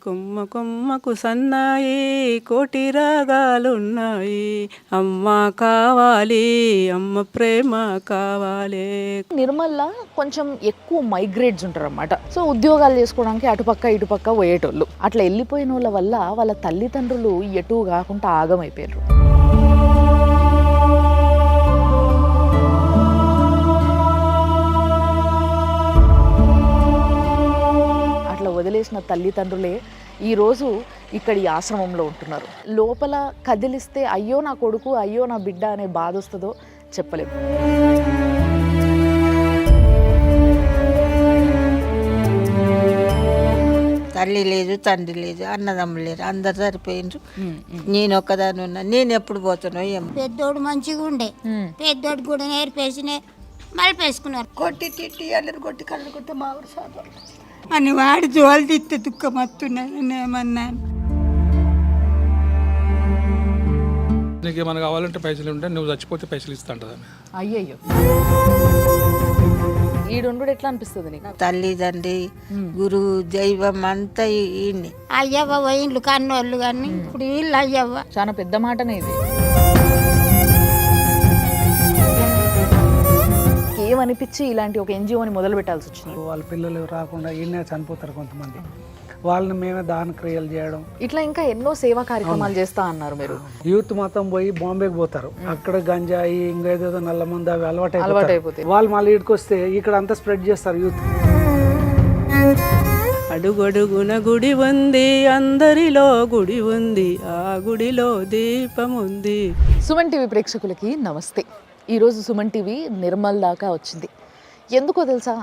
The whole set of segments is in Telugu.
కొమ్మ కొమ్మకు సన్నాయి కోటి రాగాలున్నాయి, అమ్మ కావాలి అమ్మ ప్రేమ కావాలి. నిర్మల్లో కొంచెం ఎక్కువ మైగ్రేట్స్ ఉంటారు అన్నమాట. సో ఉద్యోగాలు చేసుకోవడానికి అటుపక్క ఇటుపక్క పోయేటోళ్ళు. అట్లా వెళ్ళిపోయిన వాళ్ళ వల్ల వాళ్ళ తల్లిదండ్రులు ఎటు కాకుండా ఆగమైపోయారు. వదిలేసిన తల్లిదండ్రులే ఈరోజు ఇక్కడ ఈ ఆశ్రమంలో ఉంటున్నారు. లోపల కదిలిస్తే అయ్యో నా కొడుకు అయ్యో నా బిడ్డ అనే బాధ వస్తుందో చెప్పలేము. తల్లి లేదు, తండ్రి లేదు, అన్నదమ్ములు లేరు, అందరు సరిపోయిండ్రు. నేను ఒక్కదాని ఉన్నా. నేను ఎప్పుడు పోతానో ఏమో. పెద్దోడు మంచిగా ఉండే, పెద్దోడు కూడా నేర్పేసి మలిపేసుకున్నారు. కొట్టి తిట్టి అల్లరి కొట్టి కళ్ళు కొట్టి మా ఊరు సాధ అని వాడి జోలు తిత్తే దుఃఖం వస్తున్నాను. నేనేమన్నాను, నీకు ఏమైనా కావాలంటే పైసలు ఉంటే నువ్వు చచ్చిపోతే పైసలు ఇస్తా అంటది. అయ్యయ్యో, ఈడుండు ఎట్లా అనిపిస్తుంది నీకు? తల్లిదండ్రి గురువు దైవం అంతా ఈయన్ని. అయ్యవ్వ పోయిండ్లు కన్నోళ్ళు కానీ ఇప్పుడు వీళ్ళు అయ్యవ్వ. చాలా పెద్ద మాటనే ఇది. ఏమనిపించి ఇలాంటి ఒక ఎన్జిఓని మొదలు పెట్టాల్సి వచ్చింది? వాళ్ళ పిల్లలు రాకుండా ఈయనే చనిపోతారు కొంతమంది, వాళ్ళని మేమే దాన క్రియలు చేయడం, ఇట్లా ఇంకా ఎన్నో సేవా కార్యక్రమాలు చేస్తా అన్నారు మీరు. యూత్ మొత్తం పోయి బాంబేకి పోతారు, అక్కడ గంజాయి ఇంకేదో నల్ల మంది అవి అలవాటు అయిపోతాయి. వాళ్ళు మళ్ళీ ఇక్కడికి వస్తే ఇక్కడ అంతా స్ప్రెడ్ చేస్తారు యూత్. అడుగడుగున గుడి ఉంది, అందరిలో గుడి ఉంది, ఆ గుడిలో దీపం ఉంది. సుమన్ టీవీ ప్రేక్షకులకి నమస్తే. ఈరోజు సుమన్ టీవీ నిర్మల్ దాకా వచ్చింది. ఎందుకో తెలుసా,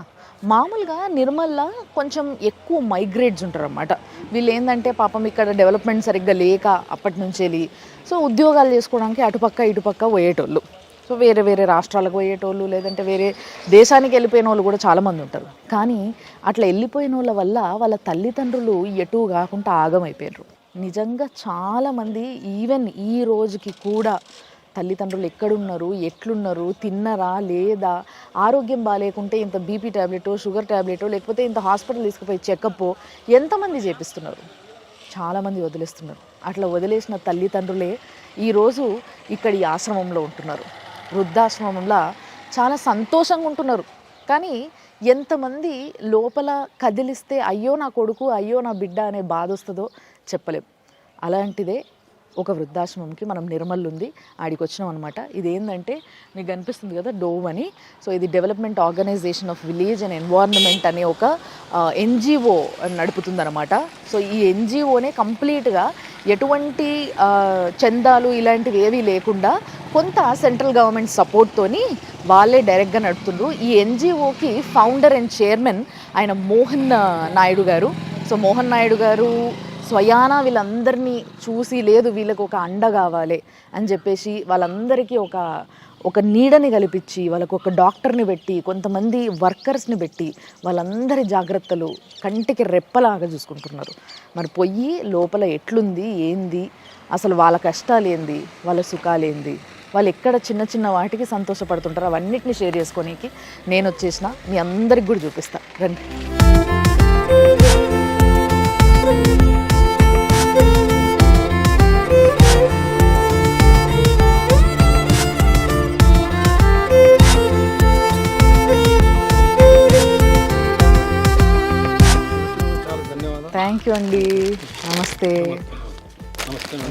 మామూలుగా నిర్మల్లో కొంచెం ఎక్కువ మైగ్రేట్స్ ఉంటారు అన్నమాట. వీళ్ళు ఏంటంటే పాపం ఇక్కడ డెవలప్మెంట్ సరిగ్గా లేక అప్పటి నుంచి వెళ్ళి సో ఉద్యోగాలు చేసుకోవడానికి అటుపక్క ఇటుపక్క పోయేటోళ్ళు. సో వేరే వేరే రాష్ట్రాలకు పోయేటోళ్ళు, లేదంటే వేరే దేశానికి వెళ్ళిపోయిన వాళ్ళు కూడా చాలామంది ఉంటారు. కానీ అట్లా వెళ్ళిపోయిన వాళ్ళ వల్ల వాళ్ళ తల్లిదండ్రులు ఎటు కాకుండా ఆగమైపోయారు. నిజంగా చాలామంది ఈవెన్ ఈ రోజుకి కూడా తల్లిదండ్రులు ఎక్కడున్నారు, ఎట్లున్నారు, తిన్నరా లేదా, ఆరోగ్యం బాగాలేకుంటే ఇంత బీపీ ట్యాబ్లెటో షుగర్ ట్యాబ్లెటో లేకపోతే ఇంత హాస్పిటల్ తీసుకుపోయి చెకప్ ఎంతమంది చేపిస్తున్నారు, చాలామంది వదిలేస్తున్నారు. అట్లా వదిలేసిన తల్లిదండ్రులే ఈరోజు ఇక్కడ ఈ ఆశ్రమంలో ఉంటున్నారు. వృద్ధాశ్రమంలో చాలా సంతోషంగా ఉంటున్నారు. కానీ ఎంతమంది లోపల కదిలిస్తే అయ్యో నా కొడుకు అయ్యో నా బిడ్డ అనే బాధ వస్తుందో చెప్పలేము. అలాంటిదే ఒక వృద్ధాశ్రమంకి మనం నిర్మల్ ఉంది ఆడికి వచ్చినాం అనమాట. ఇదేంటంటే మీకు కనిపిస్తుంది కదా డోవ్ అని. సో ఇది development organisation of village and environment అనే ఒక ఎన్జిఓ నడుపుతుందన్నమాట. సో ఈ ఎన్జిఓనే కంప్లీట్గా ఎటువంటి చందాలు ఇలాంటివి ఏవీ లేకుండా కొంత సెంట్రల్ గవర్నమెంట్ సపోర్ట్తోని వాళ్ళే డైరెక్ట్గా నడుపుతుండ్రు. ఈ ఎన్జిఓకి ఫౌండర్ అండ్ చైర్మన్ ఆయన మోహన్ నాయుడు గారు. సో మోహన్ నాయుడు గారు స్వయానా వీళ్ళందరినీ చూసి లేదు వీళ్ళకి ఒక అండ కావాలి అని చెప్పేసి వాళ్ళందరికీ ఒక నీడని కల్పించి వాళ్ళకు ఒక డాక్టర్ని పెట్టి కొంతమంది వర్కర్స్ని పెట్టి వాళ్ళందరి జాగ్రత్తలు కంటికి రెప్పలాగా చూసుకుంటున్నారు. మరి పొయ్యి లోపల ఎట్లుంది ఏంది, అసలు వాళ్ళ కష్టాలు ఏంది, వాళ్ళ సుఖాలు ఏంది, వాళ్ళు ఎక్కడ చిన్న చిన్న వాటికి సంతోషపడుతుంటారు, అవన్నిటిని షేర్ చేసుకోనికి నేను వచ్చేసిన మీ అందరికి కూడా చూపిస్తా రండి. థ్యాంక్ యూ అండి. నమస్తే.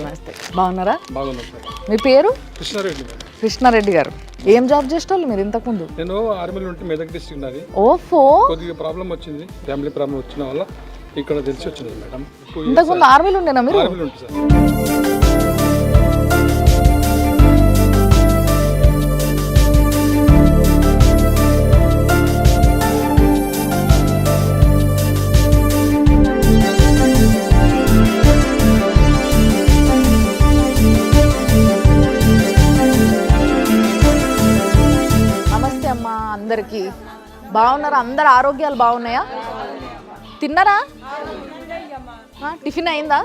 నమస్తే. బాగున్నారా? మీ పేరు? కృష్ణారెడ్డి. కృష్ణారెడ్డి గారు ఏం జాబ్ చేసేవాళ్ళు మీరు ఇంతకుముందు? నేను ఆర్మీలో ఉంటే మెదక్ డిస్ట్రిక్ట్ నాది. ఓఫో, కొద్దిగా ప్రాబ్లం వచ్చింది, ఫ్యామిలీ ప్రాబ్లం వచ్చిన వల్ల ఇక్కడ తెలిసి వచ్చింది మేడం. ఇంతకుముందు ఆర్మీలో ఉండేనా మీరు? ఆర్మీలో ఉంటుంది సార్. అందరికి బాగున్నారా? అందరు ఆరోగ్యాలు బాగున్నాయా? తిన్నారా? టిఫిన్ అయిందా?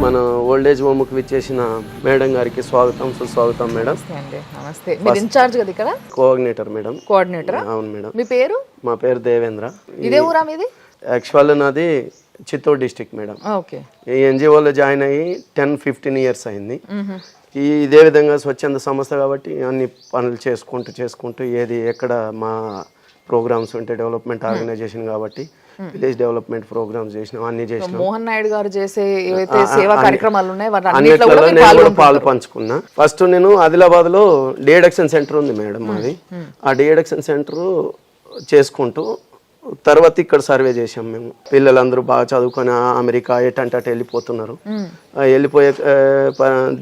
మన ఓల్డేజ్ హోమ్కి విచ్చేసిన మేడం గారికి స్వాగతం, సుస్వాగతం మేడం. నమస్తే. మీరు ఇన్ఛార్జ్ కదా ఇక్కడ? Coordinator madam. కోఆర్డినేటర్? అవును మేడం. మీ పేరు? మా పేరు దేవేంద్ర. ఇదే ఊరా మీది? యాక్చువల్ నాది చిత్తూరు డిస్టిక్ మేడం. ఓకే. ఈ ఎన్జిఓలో జాయిన్ అయ్యి 10-15 ఇయర్స్ అయింది. ఇదే విధంగా స్వచ్ఛంద సంస్థ కాబట్టి అన్ని పనులు చేసుకుంటూ ఏది ఎక్కడ మా ప్రోగ్రామ్స్ ఉంటే డెవలప్మెంట్ ఆర్గనైజేషన్ కాబట్టి విలేజ్ డెవలప్మెంట్ ప్రోగ్రామ్స్ చేసినాం, అన్ని చేసినాం. మోహన్ నాయుడు గారు చేసే ఏవైతే సేవా కార్యక్రమాలు ఉన్నాయో అన్నిట్లలో నేను కూడా పాలు పంచుకున్నా. ఫస్ట్ నేను ఆదిలాబాద్ లో డిఎడక్షన్ సెంటర్ ఉంది మేడం మాది. ఆ డిఎడక్షన్ సెంటర్ చేసుకుంటూ తర్వాత ఇక్కడ సర్వే చేసాం మేము. పిల్లలందరూ బాగా చదువుకొని అమెరికా ఎటంటే వెళ్ళిపోతున్నారు. వెళ్ళిపోయే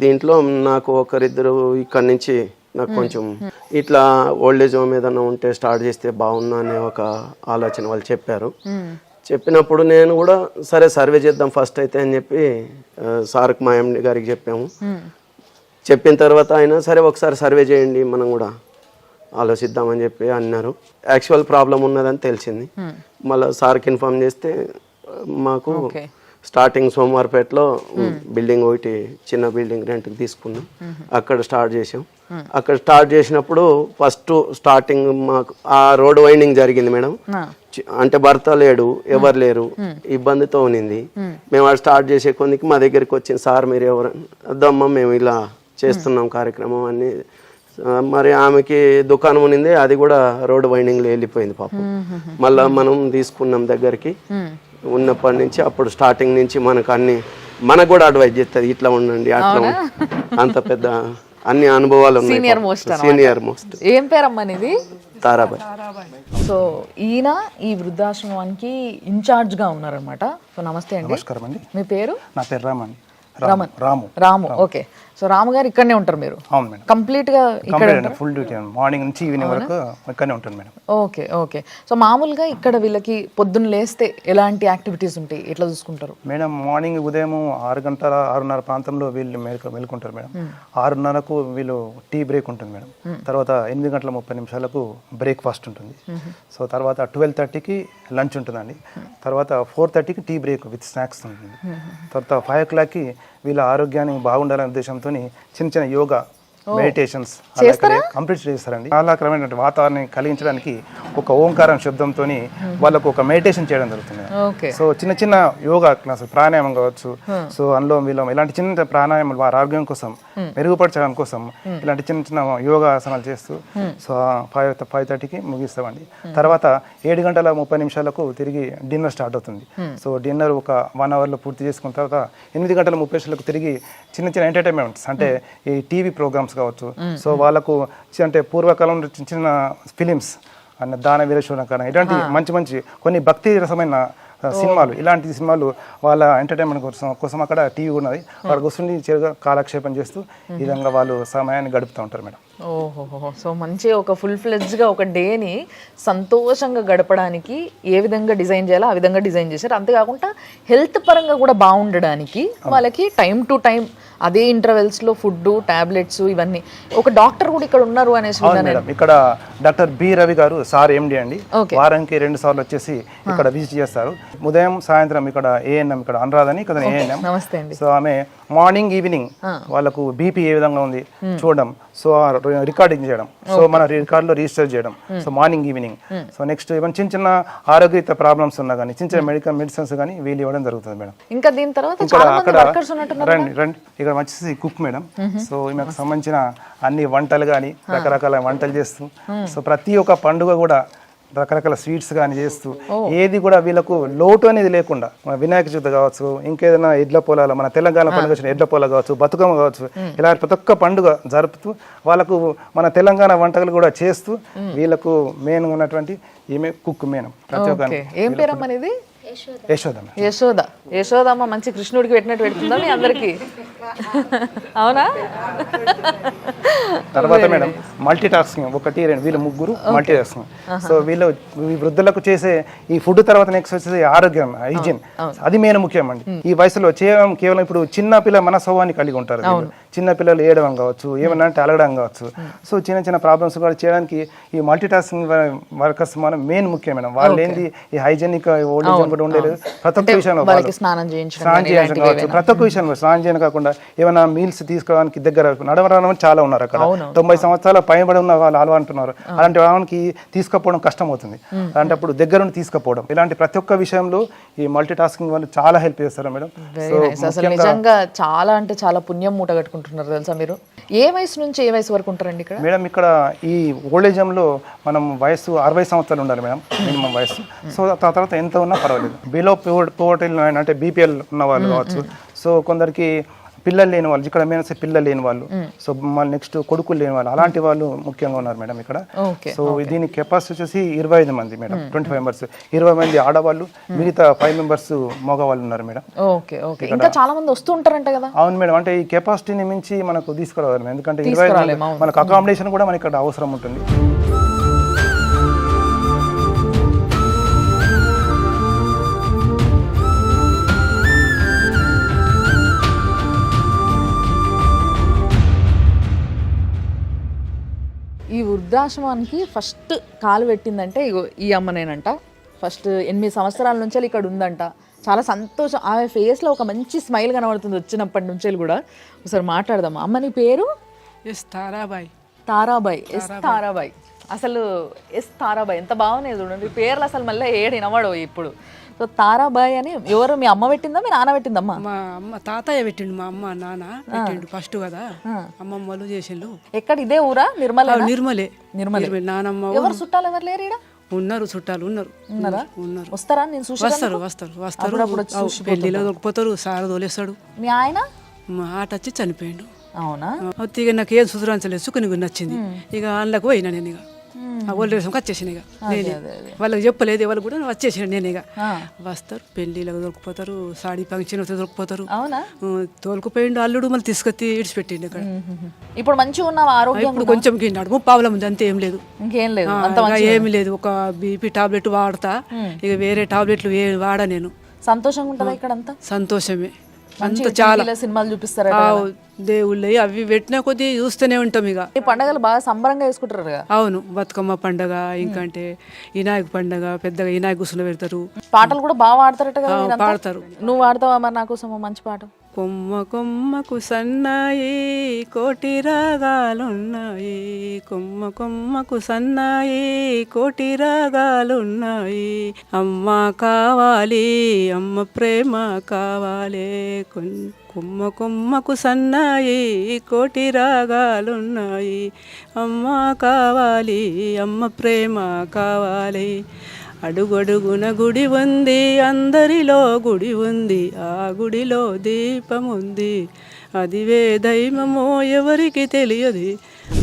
దీంట్లో నాకు ఒకరిద్దరు ఇక్కడ నుంచి నాకు కొంచెం ఇట్లా ఓల్డేజ్ హోమ్ ఏదైనా ఉంటే స్టార్ట్ చేస్తే బాగున్నా అనే ఒక ఆలోచన వాళ్ళు చెప్పారు. చెప్పినప్పుడు నేను కూడా సరే సర్వే చేద్దాం ఫస్ట్ అయితే అని చెప్పి సార్కి మా ఎండి గారికి చెప్పాము. చెప్పిన తర్వాత ఆయన సరే ఒకసారి సర్వే చేయండి మనం కూడా ఆలోచిద్దామని చెప్పి అన్నారు. యాక్చువల్ ప్రాబ్లం ఉన్నదని తెలిసింది. మళ్ళీ సార్కి ఇన్ఫార్మ్ చేస్తే మాకు స్టార్టింగ్ సోమవారపేటలో బిల్డింగ్ ఒకటి చిన్న బిల్డింగ్ రెంట్కి తీసుకున్నాం. అక్కడ స్టార్ట్ చేసాం. అక్కడ స్టార్ట్ చేసినప్పుడు ఫస్ట్ స్టార్టింగ్ మాకు ఆ రోడ్ వైండింగ్ జరిగింది మేడం. అంటే భర్త లేడు, ఎవరు లేరు, ఇబ్బందితో ఉన్నింది. మేము అది స్టార్ట్ చేసే కొందికి మా దగ్గరికి వచ్చింది, సార్ మీరు ఎవరు వద్దమ్మా మేము ఇలా చేస్తున్నాం కార్యక్రమం అని. మరి ఆమెకి దుకాణం ఉన్నింది, అది కూడా రోడ్ వైండింగ్లో వెళ్ళిపోయింది పాపం. మళ్ళా మనం తీసుకున్నాం దగ్గరికి. ఉన్నప్పటి నుంచి అప్పుడు స్టార్టింగ్ నుంచి మనకు మనకు కూడా అడ్వైజ్ చేస్తుంది, ఇట్లా ఉండండి అట్లా అంత పెద్ద అన్ని అనుభవాలు ఉన్నాయి. Senior most. ఏం పేరమ్మా నీది? తారాబాయ్. సో ఈయన ఈ వృద్ధాశ్రమానికి ఇన్ఛార్జ్ గా ఉన్నారనమాట. సో నమస్తే అండి. నమస్కారం అండి. మీ పేరు? నా పేరు రామన్. రాము. ఓకే. సో రాము గారు ఇక్కడనే ఉంటారు మీరు? అవును మేడం. కంప్లీట్ గా ఇక్కడ ఫుల్ డ్యూటీ మార్నింగ్ నుంచి ఈవినింగ్ వరకు ఇక్కడనే ఉంటాను మేడం. ఓకే. సో మామూలుగా ఇక్కడ వీళ్ళకి పొద్దున్న లేస్తే ఎలాంటి యాక్టివిటీస్ ఉంటాయి, ఎట్లా చూసుకుంటారు మేడం? మార్నింగ్ ఉదయం 6:30 ప్రాంతంలో వీళ్ళు మేలుకుంటారు మేడం. 6:30కు వీళ్ళు టీ బ్రేక్ ఉంటుంది మేడం. తర్వాత 8:30 బ్రేక్ఫాస్ట్ ఉంటుంది. సో తర్వాత 12:30కి లంచ్ ఉంటుందండి. తర్వాత 4:30కి టీ బ్రేక్ విత్ స్నాక్స్ ఉంటుంది. తర్వాత 5 o'clockకి వీళ్ళ ఆరోగ్యాన్ని బాగుండాలనే ఉద్దేశంతో చిన్న చిన్న యోగా, మెడిటేషన్స్ కంప్లీట్ చేస్తారండి. ఆహ్లాదకరమైన వాతావరణం కలిగించడానికి ఒక ఓంకారం శబ్దంతో వాళ్ళకు ఒక మెడిటేషన్ చేయడం జరుగుతుంది. సో చిన్న చిన్న యోగా క్లాస్, ప్రాణాయామం కావచ్చు. సో అందులో వీళ్ళు ఇలాంటి చిన్న ప్రాణాయామాలు వారి ఆరోగ్యం కోసం మెరుగుపరచడం కోసం ఇలాంటి చిన్న చిన్న యోగా ఆసనాలు చేస్తూ సో 5:30కి ముగిస్తామండి. తర్వాత 7:30 తిరిగి డిన్నర్ స్టార్ట్ అవుతుంది. సో డిన్నర్ ఒక 1 hourలో పూర్తి చేసుకున్న తర్వాత 8:30 తిరిగి చిన్న చిన్న ఎంటర్టైన్మెంట్స్ అంటే ఈ టీవీ ప్రోగ్రామ్స్ కావచ్చు. సో వాళ్ళకు అంటే పూర్వకాలంలో చిన్న చిన్న ఫిలిమ్స్ అన్న దాన వీరశూరకరణ ఇలాంటి మంచి కొన్ని భక్తి రసమైన సినిమాలు, ఇలాంటి సినిమాలు వాళ్ళ ఎంటర్టైన్మెంట్ కోసం అక్కడ టీవీ ఉన్నది. వాళ్ళ కూర్చుని చిరుగా కాలక్షేపం చేస్తూ ఈ విధంగా వాళ్ళు సమయాన్ని గడుపుతూ ఉంటారు మేడం. ఓహోహో. సో మంచి ఒక ఫుల్ ఫ్లెడ్జ్గా ఒక డేని సంతోషంగా గడపడానికి ఏ విధంగా డిజైన్ చేయాలో ఆ విధంగా డిజైన్ చేశారు. అంతేకాకుండా హెల్త్ పరంగా కూడా బాగుండడానికి వాళ్ళకి టైం టు టైం అదే ఇంటర్వెల్స్లో ఫుడ్, టాబ్లెట్స్ ఇవన్నీ. ఒక డాక్టర్ కూడా ఇక్కడ ఉన్నారు అనేసి మేడం. ఇక్కడ డాక్టర్ బి రవి గారు సార్ ఎండి అండి. వారానికి 2 సార్లు వచ్చేసి ఇక్కడ విజిట్ చేస్తారు. ఉదయం సాయంత్రం ఇక్కడ ఏఎన్ఎం, ఇక్కడ అనురాధ అని ఇక్కడ ఏఎన్ఎం. నమస్తే అండి. సో ఆమె మార్నింగ్ ఈవినింగ్ వాళ్ళకు బీపీ ఏ విధంగా ఉంది చూడడం, సో రికార్డింగ్ చేయడం, సో మన రికార్డులో రిజిస్టర్ చేయడం. So morning evening. So next ఏమైనా చిన్న ఆరోగ్య ప్రాబ్లమ్స్ ఉన్నా కానీ చిన్న మెడిసిన్స్ కానీ వీళ్ళు ఇవ్వడం జరుగుతుంది మేడం. ఇంకా దీని తర్వాత రండి ఇక్కడ వచ్చేసి కుక్ మేడం. సో ఈమెకు సంబంధించిన అన్ని వంటలు కానీ రకరకాల వంటలు చేస్తూ, సో ప్రతి ఒక్క పండుగ కూడా రకరకాల స్వీట్స్ కానీ చేస్తూ ఏది కూడా వీళ్ళకు లోటు అనేది లేకుండా, వినాయక చవితి కావచ్చు, ఇంకేదైనా ఎడ్ల పొలాలు, మన తెలంగాణ పండుగ వచ్చిన ఎడ్ల పొలాలు కావచ్చు, బతుకమ్మ కావచ్చు, ఇలా ప్రతి ఒక్క పండుగ జరుపుతూ వాళ్ళకు మన తెలంగాణ వంటలు కూడా చేస్తూ వీళ్ళకు మెయిన్ ఉన్నటువంటి ఈమె కుక్ మేడం. ప్రతి ఒక్క ఏం పేరమ్మా అనేది? యశోదమ్మ. మంచి కృష్ణుడికి పెట్టినట్టు పెడుతుందా మీ అందరికి? అవునా? తర్వాత మేడం మల్టీ టాస్కింగ్, 1 2 వీళ్ళు 3 మల్టీ టాస్కింగ్. సో వీళ్ళు వృద్ధులకు చేసే ఈ ఫుడ్ తర్వాత నెక్స్ట్ వచ్చేసి ఆరోగ్యం, హైజీన్, అది మెయిన్ ముఖ్యం అండి. ఈ వయసులో కేవలం ఇప్పుడు చిన్న పిల్లల మనస్వభావాన్ని కలిగి ఉంటారు. చిన్న పిల్లలు ఏడవం కావచ్చు, ఏమన్నా అంటే అలగడం కావచ్చు. సో చిన్న ప్రాబ్లమ్స్ కూడా చేయడానికి ఈ మల్టీ టాస్కింగ్ వర్కర్స్ మనం మెయిన్ ముఖ్యం మేడం. వాళ్ళు ఏంది ఈ హైజీనిక్ ఓల్డ్ ఏజ్ ఒకటి ఉండేది. ప్రతి ఒక్క విషయంలో వాళ్ళకి స్నానం చేయించడం స్నానం చేయించడం కావచ్చు, ప్రతి ఒక్క విషయంలో స్నానం చేయడం కాకుండా ఏమైనా మీల్స్ తీసుకోవడానికి దగ్గర నడవడం చాలా ఉన్నారు అక్కడ. 90 సంవత్సరాల పైబడి ఉన్న వాళ్ళు అలవా అంటున్నారు. అలాంటి వాళ్ళకి తీసుకుపోవడం కష్టం అవుతుంది. అలాంటప్పుడు దగ్గరుండి తీసుకుపోవడం, ఇలాంటి ప్రతి ఒక్క విషయంలో ఈ మల్టీ టాస్కింగ్ వాళ్ళు చాలా హెల్ప్ చేస్తారు మేడం. అసలు నిజంగా చాలా అంటే చాలా పుణ్యం మూట కట్టుకుంటున్నారు తెలుసా మీరు. ఏ వయసు నుంచి ఏ వయసు వరకు ఉంటారండి ఇక్కడ? మేడం ఇక్కడ ఈ ఓల్డ్ ఏజ్ హోమ్లో మనం వయసు 60 సంవత్సరాలు ఉండాలి మేడం, మినిమం వయసు. సో తర్వాత ఎంత ఉన్నా పర్వాలేదు. బిలో పోవర్టీ అంటే బీపీఎల్ ఉన్న వాళ్ళు కావచ్చు. సో కొందరికి పిల్లలు లేని వాళ్ళు, ఇక్కడ మెయిన్ పిల్లలు లేని వాళ్ళు, సో మళ్ళీ నెక్స్ట్ కొడుకులు లేని వాళ్ళు, అలాంటి వాళ్ళు ముఖ్యంగా ఉన్నారు మేడం ఇక్కడ. సో దీని కెపాసిటీ వచ్చేసి 25 మంది మేడం, 25 మెంబర్స్, 20 మంది ఆడవాళ్ళు, మిగతా 5 మెంబర్స్ మగవాళ్ళు ఉన్నారు మేడం. Okay okay. ఇంకా చాలా మంది వస్తూ ఉంటారంట కదా? అవును మేడం, అంటే ఈ కెపాసిటీని మించి మనకు తీసుకురావాలి, ఎందుకంటే 25 మనకు అకామిడేషన్ కూడా మనకి ఇక్కడ అవసరం ఉంటుంది. ఈ వృద్ధాశ్రమానికి ఫస్ట్ కాలు పెట్టిందంటే ఇగో ఈ అమ్మనేనంట. ఫస్ట్ 8 సంవత్సరాల నుంచి ఇక్కడ ఉందంట. చాలా సంతోషం, ఆమె ఫేస్లో ఒక మంచి స్మైల్ కనబడుతుంది వచ్చినప్పటి నుంచి కూడా. ఒకసారి మాట్లాడదాం. అమ్మ నీ పేరు? తారాబాయి. తారాబాయి, ఎస్ తారాబాయి. అసలు ఎస్ తారాబాయి ఎంత బాగున్నాయి చూడండి పేర్లు. అసలు మళ్ళీ ఏడు వినవాడు ఇప్పుడు. సో తారాబాయి అని ఎవరు, మీ అమ్మ పెట్టిందా మీ నాన్న పెట్టిందమ్మా? మా అమ్మ తాతయ్య పెట్టిండు, మా అమ్మ నాన్న పెట్టిండు ఫస్ట్ కదా, అమ్మమ్మ వాళ్ళు చేసిండు. ఎక్కడ ఇదే ఊరా? నిర్మల? నిర్మలే. నిర్మలే. నానమ్మ ఎవరు చుట్టాలు ఎవరు లేరు ఈడ? ఉన్నారు, చుట్టాలు ఉన్నారు. ఉన్నారా? ఉన్నారు. వస్తారా? నేను చూసి వస్తారు. పెళ్లిలో దొరికిపోతారు, సార తోలేస్తాడు. మీ ఆయన మా ఆట వచ్చి చనిపోయిండు. అవునా? ఇక నాకు ఏం సుధురాంచలేదు, సుఖని నచ్చింది. ఇక అందులోకి పోయినా నేను. ఇక ఓల్డ్ ఏజ్ హోమ్కి వచ్చేసాను. ఇక నేనే వాళ్ళకి చెప్పలేదు, వాళ్ళు కూడా వచ్చేసాను నేను. ఇక వస్తారు, పెళ్లిలకు దొరికిపోతారు, సాడీ ఫంక్షన్ వస్తే దొరికిపోతారు. అవునా? తోలుకుపోయిండు అల్లుడు, మళ్ళీ తీసుకొచ్చి ఇడిచిపెట్టిండు ఇక్కడ. ఇప్పుడు మంచిగా ఉన్నావా? ఆరోగ్యం ఇప్పుడు కొంచెం కిండాడు, 30 మంది అంతే, ఏం లేదు, ఇంకేం లేదు, ఏమి లేదు. ఒక బీపీ టాబ్లెట్ వాడతా, ఇక వేరే టాబ్లెట్లు వాడా నేను. సంతోషంగా ఉంటుందా ఇక్కడ అంతా? సంతోషమే అంత చాలా. సినిమాలు చూపిస్తారా? దేవుళ్ళే అవి పెట్టినా కొద్దీ చూస్తూనే ఉంటాం. ఇక ఈ పండుగలు బాగా సంబరంగా వేసుకుంటారు కదా? అవును, బతుకమ్మ పండగ, ఇంకంటే వినాయక పండగ, పెద్దగా వినాయక కూర్చుని పెడతారు. పాటలు కూడా బాగా పాడతారట కదా? పాడతారు. నువ్వు పాడతావా మరి నా కోసం మంచి పాట? కొమ్మ కొమ్మకు సన్నాయి కోటి రాగాలున్నాయి, కొమ్మ కొమ్మకు సన్నాయి కోటి రాగాలున్నాయి, అమ్మ కావాలి అమ్మ ప్రేమ కావాలి, కొమ్మ కొమ్మకు సన్నాయి కోటి రాగాలున్నాయి, అమ్మ కావాలి అమ్మ ప్రేమ కావాలి, అడుగడుగున గుడి ఉంది అందరిలో గుడి ఉంది, ఆ గుడిలో దీపముంది, అదివే దైవమో ఎవరికి తెలియదు.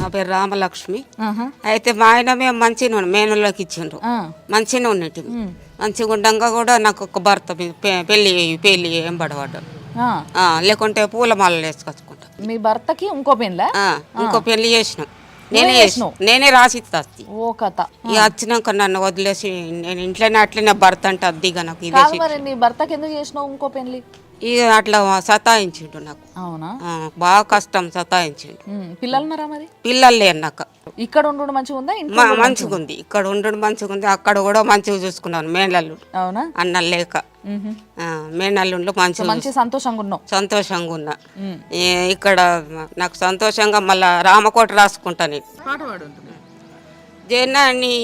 నా పేరు రామలక్ష్మి. అయితే మా ఆయన మేము మంచిగా మేనల్లోకి ఇచ్చిండ్రు, మంచిగా ఉన్నట్టు. మంచిగా ఉండగా కూడా నాకు ఒక భర్త పెళ్ళి ఏం పడవాడు, లేకుంటే పూలమాలలు వేసుకొచ్చుకుంటా. మీ భర్తకి ఇంకో పెళ్ళా? ఇంకో పెళ్లి చేసినాం, నేనే రాసి ఇస్తాస్తి. ఓ కథ. ఇక వచ్చినాక నన్ను వదిలేసి నేను ఇంట్లోనే అట్లనే భర్త అంటే అద్దిగా నాకు ఇదే. మరి నీ భర్తకి ఎందుకు చేసినావు ఇంకో పెళ్లి? ఇక అట్లా సతాయించిండు నాకు. అవునా? బాగా కష్టం, సతాయించిండు. పిల్లలు ఉన్నారా మరి? పిల్లలు లేరు నాకు. ఇక్కడ ఉండడం మంచిగా ఉందా? మంచిగా ఉంది, ఇక్కడ ఉండడం మంచిగా ఉంది. అక్కడ కూడా మంచిగా చూసుకున్నాను మేనల్లు. అవునా? అన్న లేక మేనల్లుండ్లు మంచి సంతోషంగా ఉన్నావు? సంతోషంగా ఉన్నా. ఇక్కడ నాకు సంతోషంగా మళ్ళా రామకోట రాసుకుంటా నేను. జనని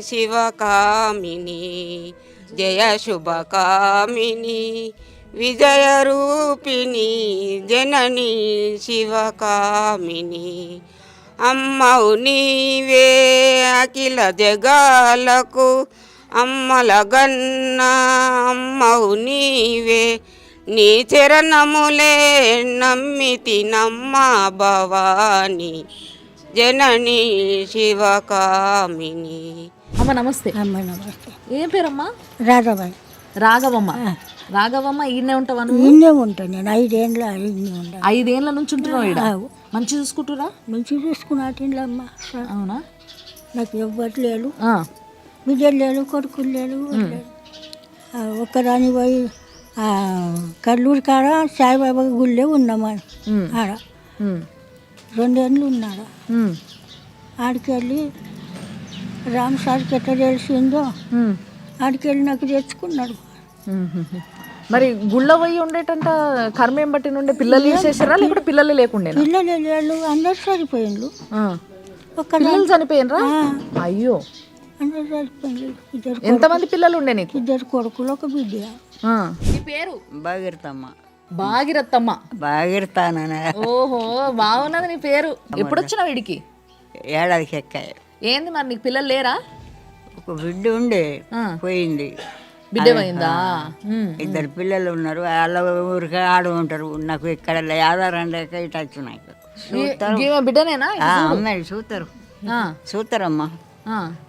శివకామిని జయ శుభకామిని విజయ రూపిణి జనని శివకామిని, అమ్మవు నీవే అఖిల జగాలకు అమ్మల గన్న, అమ్మవు నీవే నీ చరణములే నమ్మితి నమ్మ భవాని జనని శివకామిని. అమ్మ నమస్తే. ఏం పేరమ్మా? రాఘవాయి. రాఘవమ్మ. రాఘవమ్మ ఈయనే ఉంటావా? ఈయనే ఉంటాను నేను 5 ఏళ్ళ. 5 ఏళ్ళ నుంచి ఉంటున్నావు ఈడ? మంచి చూసుకుంటురా? మంచిగా చూసుకున్నట్టు అమ్మ. అవునా? నాకు ఎవ్వరు లేరు, బిడ్డలు లేరు, కొడుకులు లేరు. ఒక్కదాని పోయి కర్లూరు కాడ సాయిబాబా గుళ్ళే ఉన్నామా ఆడ 2 ఏళ్ళు ఉన్నాడు. ఆడికి వెళ్ళి రామ్ సార్కి ఎట్లా తెలిసిందో ఆడికి వెళ్ళి నాకు తెచ్చుకున్నాడు. మరి గుళ్ళ పోయి ఉండేటంట కర్మేం బట్టి నుండి పిల్లలు వేసేసారా లేకపోతే పిల్లలు లేకుండే పిల్లలు లేళ్ళు అందరు చనిపోయిండ్రు. ఒక్క పిల్లలు చనిపోయినరా? అయ్యో, అందరు చనిపోయిండ్రు. ఎంతమంది పిల్లలు ఉండే నీకు? 2 కొడుకులు 1 బిడ్డ. నీ పేరు? బాగిరుతమ్మ. భాగీరథమ్మ. బాగిరుతాననే ఓహో, బాగున్నది నీ పేరు. ఎప్పుడు వచ్చినావు వీడికి? ఏడాదికి ఎక్కాయి. ఏంది మరి నీకు పిల్లలు లేరా? ఒక బిడ్డ ఉండే పోయింది. బిడ్డ పోయిందా? 2 పిల్లలు ఉన్నారు. వాళ్ళ ఊరికి ఆడు ఉంటారు. నాకు ఇక్కడ ఆధారం లేక ఇటు వచ్చి నాకు బిడ్డనేనా? అమ్మాయి చూస్తారు, చూస్తారమ్మా.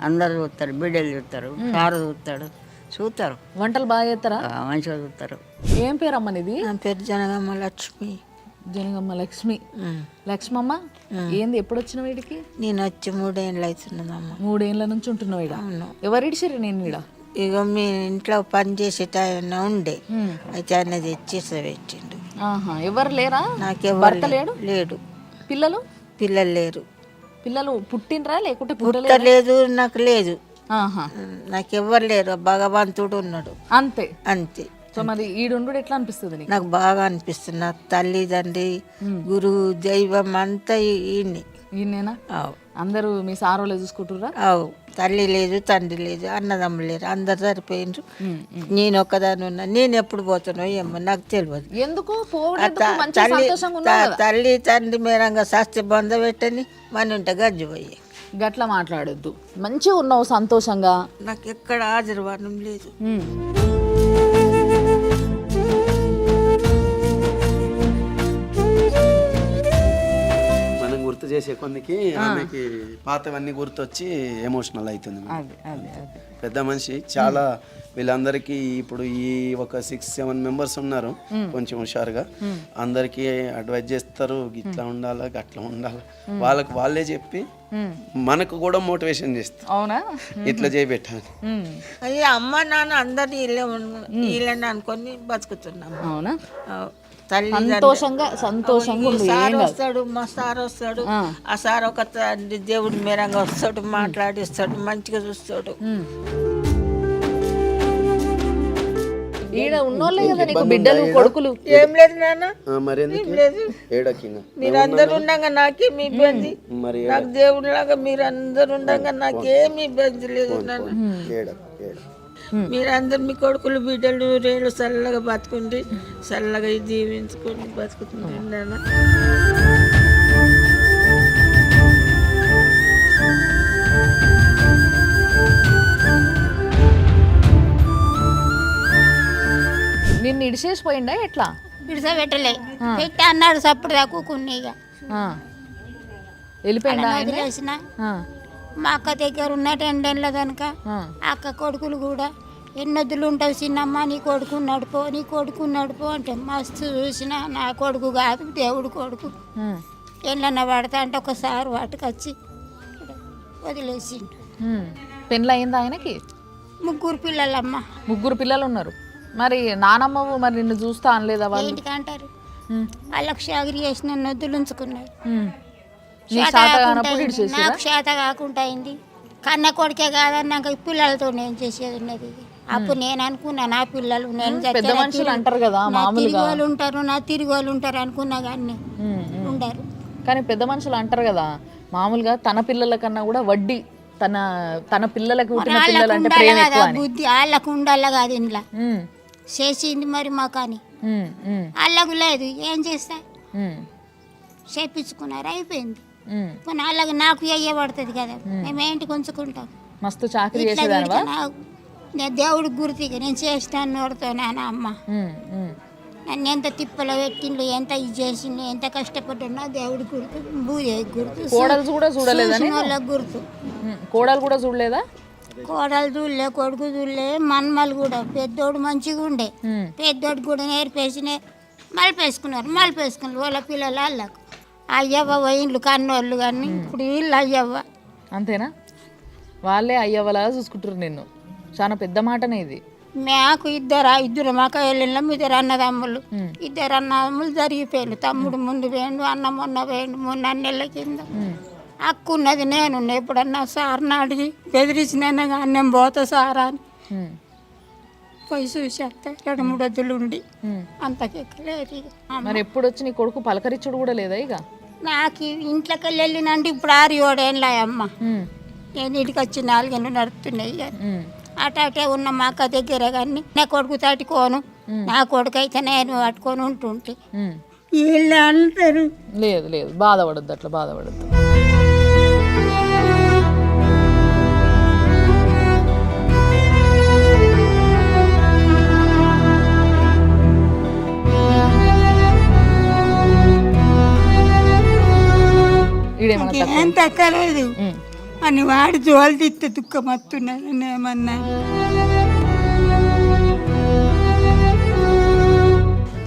అందరు చూస్తారు, బిడ్డలు చూస్తారు, సారు చూస్తాడు, చూస్తారు. వంటలు బాగా చేస్తారా? మంచిగా చూస్తారు. ఏం పేరు అమ్మ నీది? నా పేరు జనగమ్మ లక్ష్మి. జనగమ్మ లక్ష్మి. లక్ష్మమ్మ, ఏంది ఎప్పుడు వచ్చిన వీడికి? నేను వచ్చి 3 ఏళ్ళు అవుతున్నదమ్మా. 3 ఏళ్ళ నుంచి ఉంటున్నావు ఈడ? ఎవరు ఇడిచారు నేను ఈడ? ఇక మీ ఇంట్లో పని చేసేట ఆయన ఉండే, అయితే ఆయన తెచ్చేసి పెట్టిండు. ఎవరు లేరా? నాకెవరు లేడు? లేడు. పిల్లలు? పిల్లలు లేరు. పిల్లలు పుట్టినరా లేకుంటే పుట్టలేదు? నాకు లేదు. నాకెవ్వరు లేరు. భగవంతుడు ఉన్నాడు అంతే. అంతే. సో మరి ఈడుండు ఎట్లా అనిపిస్తుంది నీకు? నాకు బాగా అనిపిస్తుంది. నా తల్లిదండ్రి, గురువు, దైవం అంతా ఈయనేనా? అందరూ మీ సారోలే చూసుకుంటుర్రా? అవు. తల్లి లేదు, తండ్రి లేదు, అన్నదమ్ములు లేరు, అందరు సరిపోయిండ్రు. నేను ఒక్కదాని ఉన్నా. నేను ఎప్పుడు పోతానో ఏమో నాకు తెలియదు. ఎందుకు తల్లి తండ్రి మేరంగా శాస్త్ర బంధ పెట్టని మన ఉంటే గజ్జి పోయి గట్లా మాట్లాడొద్దు. మంచిగా ఉన్నావు సంతోషంగా. నాకు ఎక్కడ ఆశీర్వాదం లేదు. గుర్తు చేసే కొందికి ఆమెకి పాతవన్నీ గుర్తొచ్చి ఎమోషనల్ అవుతుంది. పెద్ద మనిషి చాలా. వీళ్ళందరికీ ఇప్పుడు ఈ ఒక 6-7 మెంబర్స్ ఉన్నారు కొంచెం హుషారుగా. అందరికీ అడ్వైజ్ చేస్తారు, ఇట్లా ఉండాలా అట్లా ఉండాలా. వాళ్ళకి వాళ్ళే చెప్పి మనకు కూడా మోటివేషన్ చేస్తారు. అవునా? ఇట్లా చేయబెట్టాలి. అయ్యా అమ్మ నాన్న అందరినీ వీళ్ళని అనుకొని బతుకుతున్నాం. అవునా? సంతోషంగా సార్ వస్తాడు, మా సార్ వస్తాడు. ఆ సార్ ఒక దేవుడి మేరంగా వస్తాడు, మాట్లాడిస్తాడు, మంచిగా చూస్తాడు. ఈడ ఉన్నోళ్ళే కదా నీకు బిడ్డలు కొడుకులు? ఏం లేదు నాన్న, మరి లేదు. మీరందరూ ఉండగా నాకేమి ఇబ్బంది? నాకు దేవుడిలాగా మీరందరూ ఉండగా నాకేమి ఇబ్బంది లేదు నాన్న. మీరందరు మీ కొడుకులు బిడ్డలు రేళ్ళు చల్లగా బతుకుండి, చల్లగా జీవించుకొని బతుకుతుంది నాన్న. నిన్ను ఇడిచేసిపోయిండా ఎట్లా? విడిసపెట్టలే, పెట్టి అన్నాడు సప్పుడు దాక్కుని. ఇక వెళ్ళిపోయిందా? వదిలేసిన మా అక్క దగ్గర ఉన్న 2 ఏళ్ళ కనుక అక్క కొడుకులు కూడా ఎన్నొద్దులు ఉంటావు చిన్నమ్మ, నీ కొడుకు నడుపో, నీ కొడుకు నడుపో అంటే మస్తు చూసిన. నా కొడుకు కాదు, దేవుడు కొడుకు. ఎన్నన్నా పడతా అంటే ఒకసారి వాటికొచ్చి వదిలేసిండు. పెళ్ళి అయిందా ఆయనకి? 3 పిల్లలమ్మ. 3 పిల్లలు ఉన్నారు. మరి నానమ్మవు మరి నిన్ను చూస్తా అనలేదా వాళ్ళు? ఏంటికంటారు, వాళ్ళకి చాకరీ చేసిన నొద్దులు ఉంచుకున్నారు. నాకు చేత కాకుండా అయింది. కన్న కొడుకే కాదన్నాక పిల్లలతో నేను చేసేది ఉన్నది. అప్పుడు నేను అనుకున్నా నా పిల్లలు నేను పెద్ద మనుషులు అంటారు కదా, తిరిగి వాళ్ళు ఉంటారు, నా తిరిగి వాళ్ళు ఉంటారు అనుకున్నా కానీ ఉండరు. కానీ పెద్ద మనుషులు అంటారు కదా, మామూలుగా తన పిల్లల కన్నా కూడా వడ్డీ తన పిల్లలకు బుద్ధి వాళ్ళకు ఉండాల కాదు. ఇంట్లో చేసింది మరి మా కానీ వాళ్ళకు లేదు. ఏం చేస్తా, చేపించుకున్నారు, అయిపోయింది. కానీ వాళ్ళకి నాకు అయ్యబడుతుంది కదా, మేమేంటికి ఉంచుకుంటాం. మస్తు చాకరీ చేసేదానివా? నేను దేవుడికి గుర్తుగా నేను చేస్తాను నోడుతో నాన్న అమ్మ. నన్ను ఎంత తిప్పలో పెట్టిండ్రు, ఎంత ఇది చేసిండు, ఎంత కష్టపడ్డా దేవుడి గుర్తు, భూదే గుర్తు. కోడలు కూడా చూడలేదని వాళ్ళకి గుర్తు. కోడలు కూడా చూడలేదా? కోడలు చూడలే, కొడుకు చూడలే, మన్మలు కూడా. పెద్దోడు మంచిగా ఉండే, పెద్దోడు కూడా నేర్పేసి మలిపేసుకున్నారు వాళ్ళ పిల్లలు. వాళ్ళకు అయ్యవ్వ పోయిండ్లు కన్నోళ్ళు, కానీ ఇప్పుడు వీళ్ళు అయ్యవ్వ. అంతేనా? వాళ్ళే అయ్యవ్వలా చూసుకుంటారు నిన్ను. చాలా పెద్ద మాటనే ఇది. మాకు ఇద్దరు మాకు వెళ్ళినాం. 2 అన్నదమ్ములు. 2 అన్నదమ్ములు జరిగిపోయాడు. తమ్ముడు ముందు పోయిండు, అన్న మొన్న పోయిండు 3 నెలల కింద. అక్కున్నది నేనున్నా. ఎప్పుడన్నా సార్ని అడిగి బెదిరించినా కానీ నేను పోతా సారా అని పోయి చూసేస్తే 2-3 వద్దులు ఉండి అంతకెక్కలేదు ఇక. మరి ఎప్పుడు వచ్చి నీ కొడుకు పలకరించుడు కూడా లేదా ఇక? నాకు ఇంట్లోకి వెళ్ళినంటే ఇప్పుడు 6-7 ఏళ్ళ అమ్మ. నేను ఇంటికి వచ్చి 4 ఏళ్ళు నడుపుతున్నాయి ఇక. అటే ఉన్న మా అక్క దగ్గర కానీ నా కొడుకు తట్టుకోను, నా కొడుకు అయితే నేను పట్టుకొని ఉంటుంటే వీళ్ళు అంటారు. లేదు లేదు, బాధపడద్దు, అట్లా బాధపడద్దు. ఏం తక్కలేదు అని వాడి జోలు తిత్తే దుఃఖం వస్తున్నాను ఏమన్నా.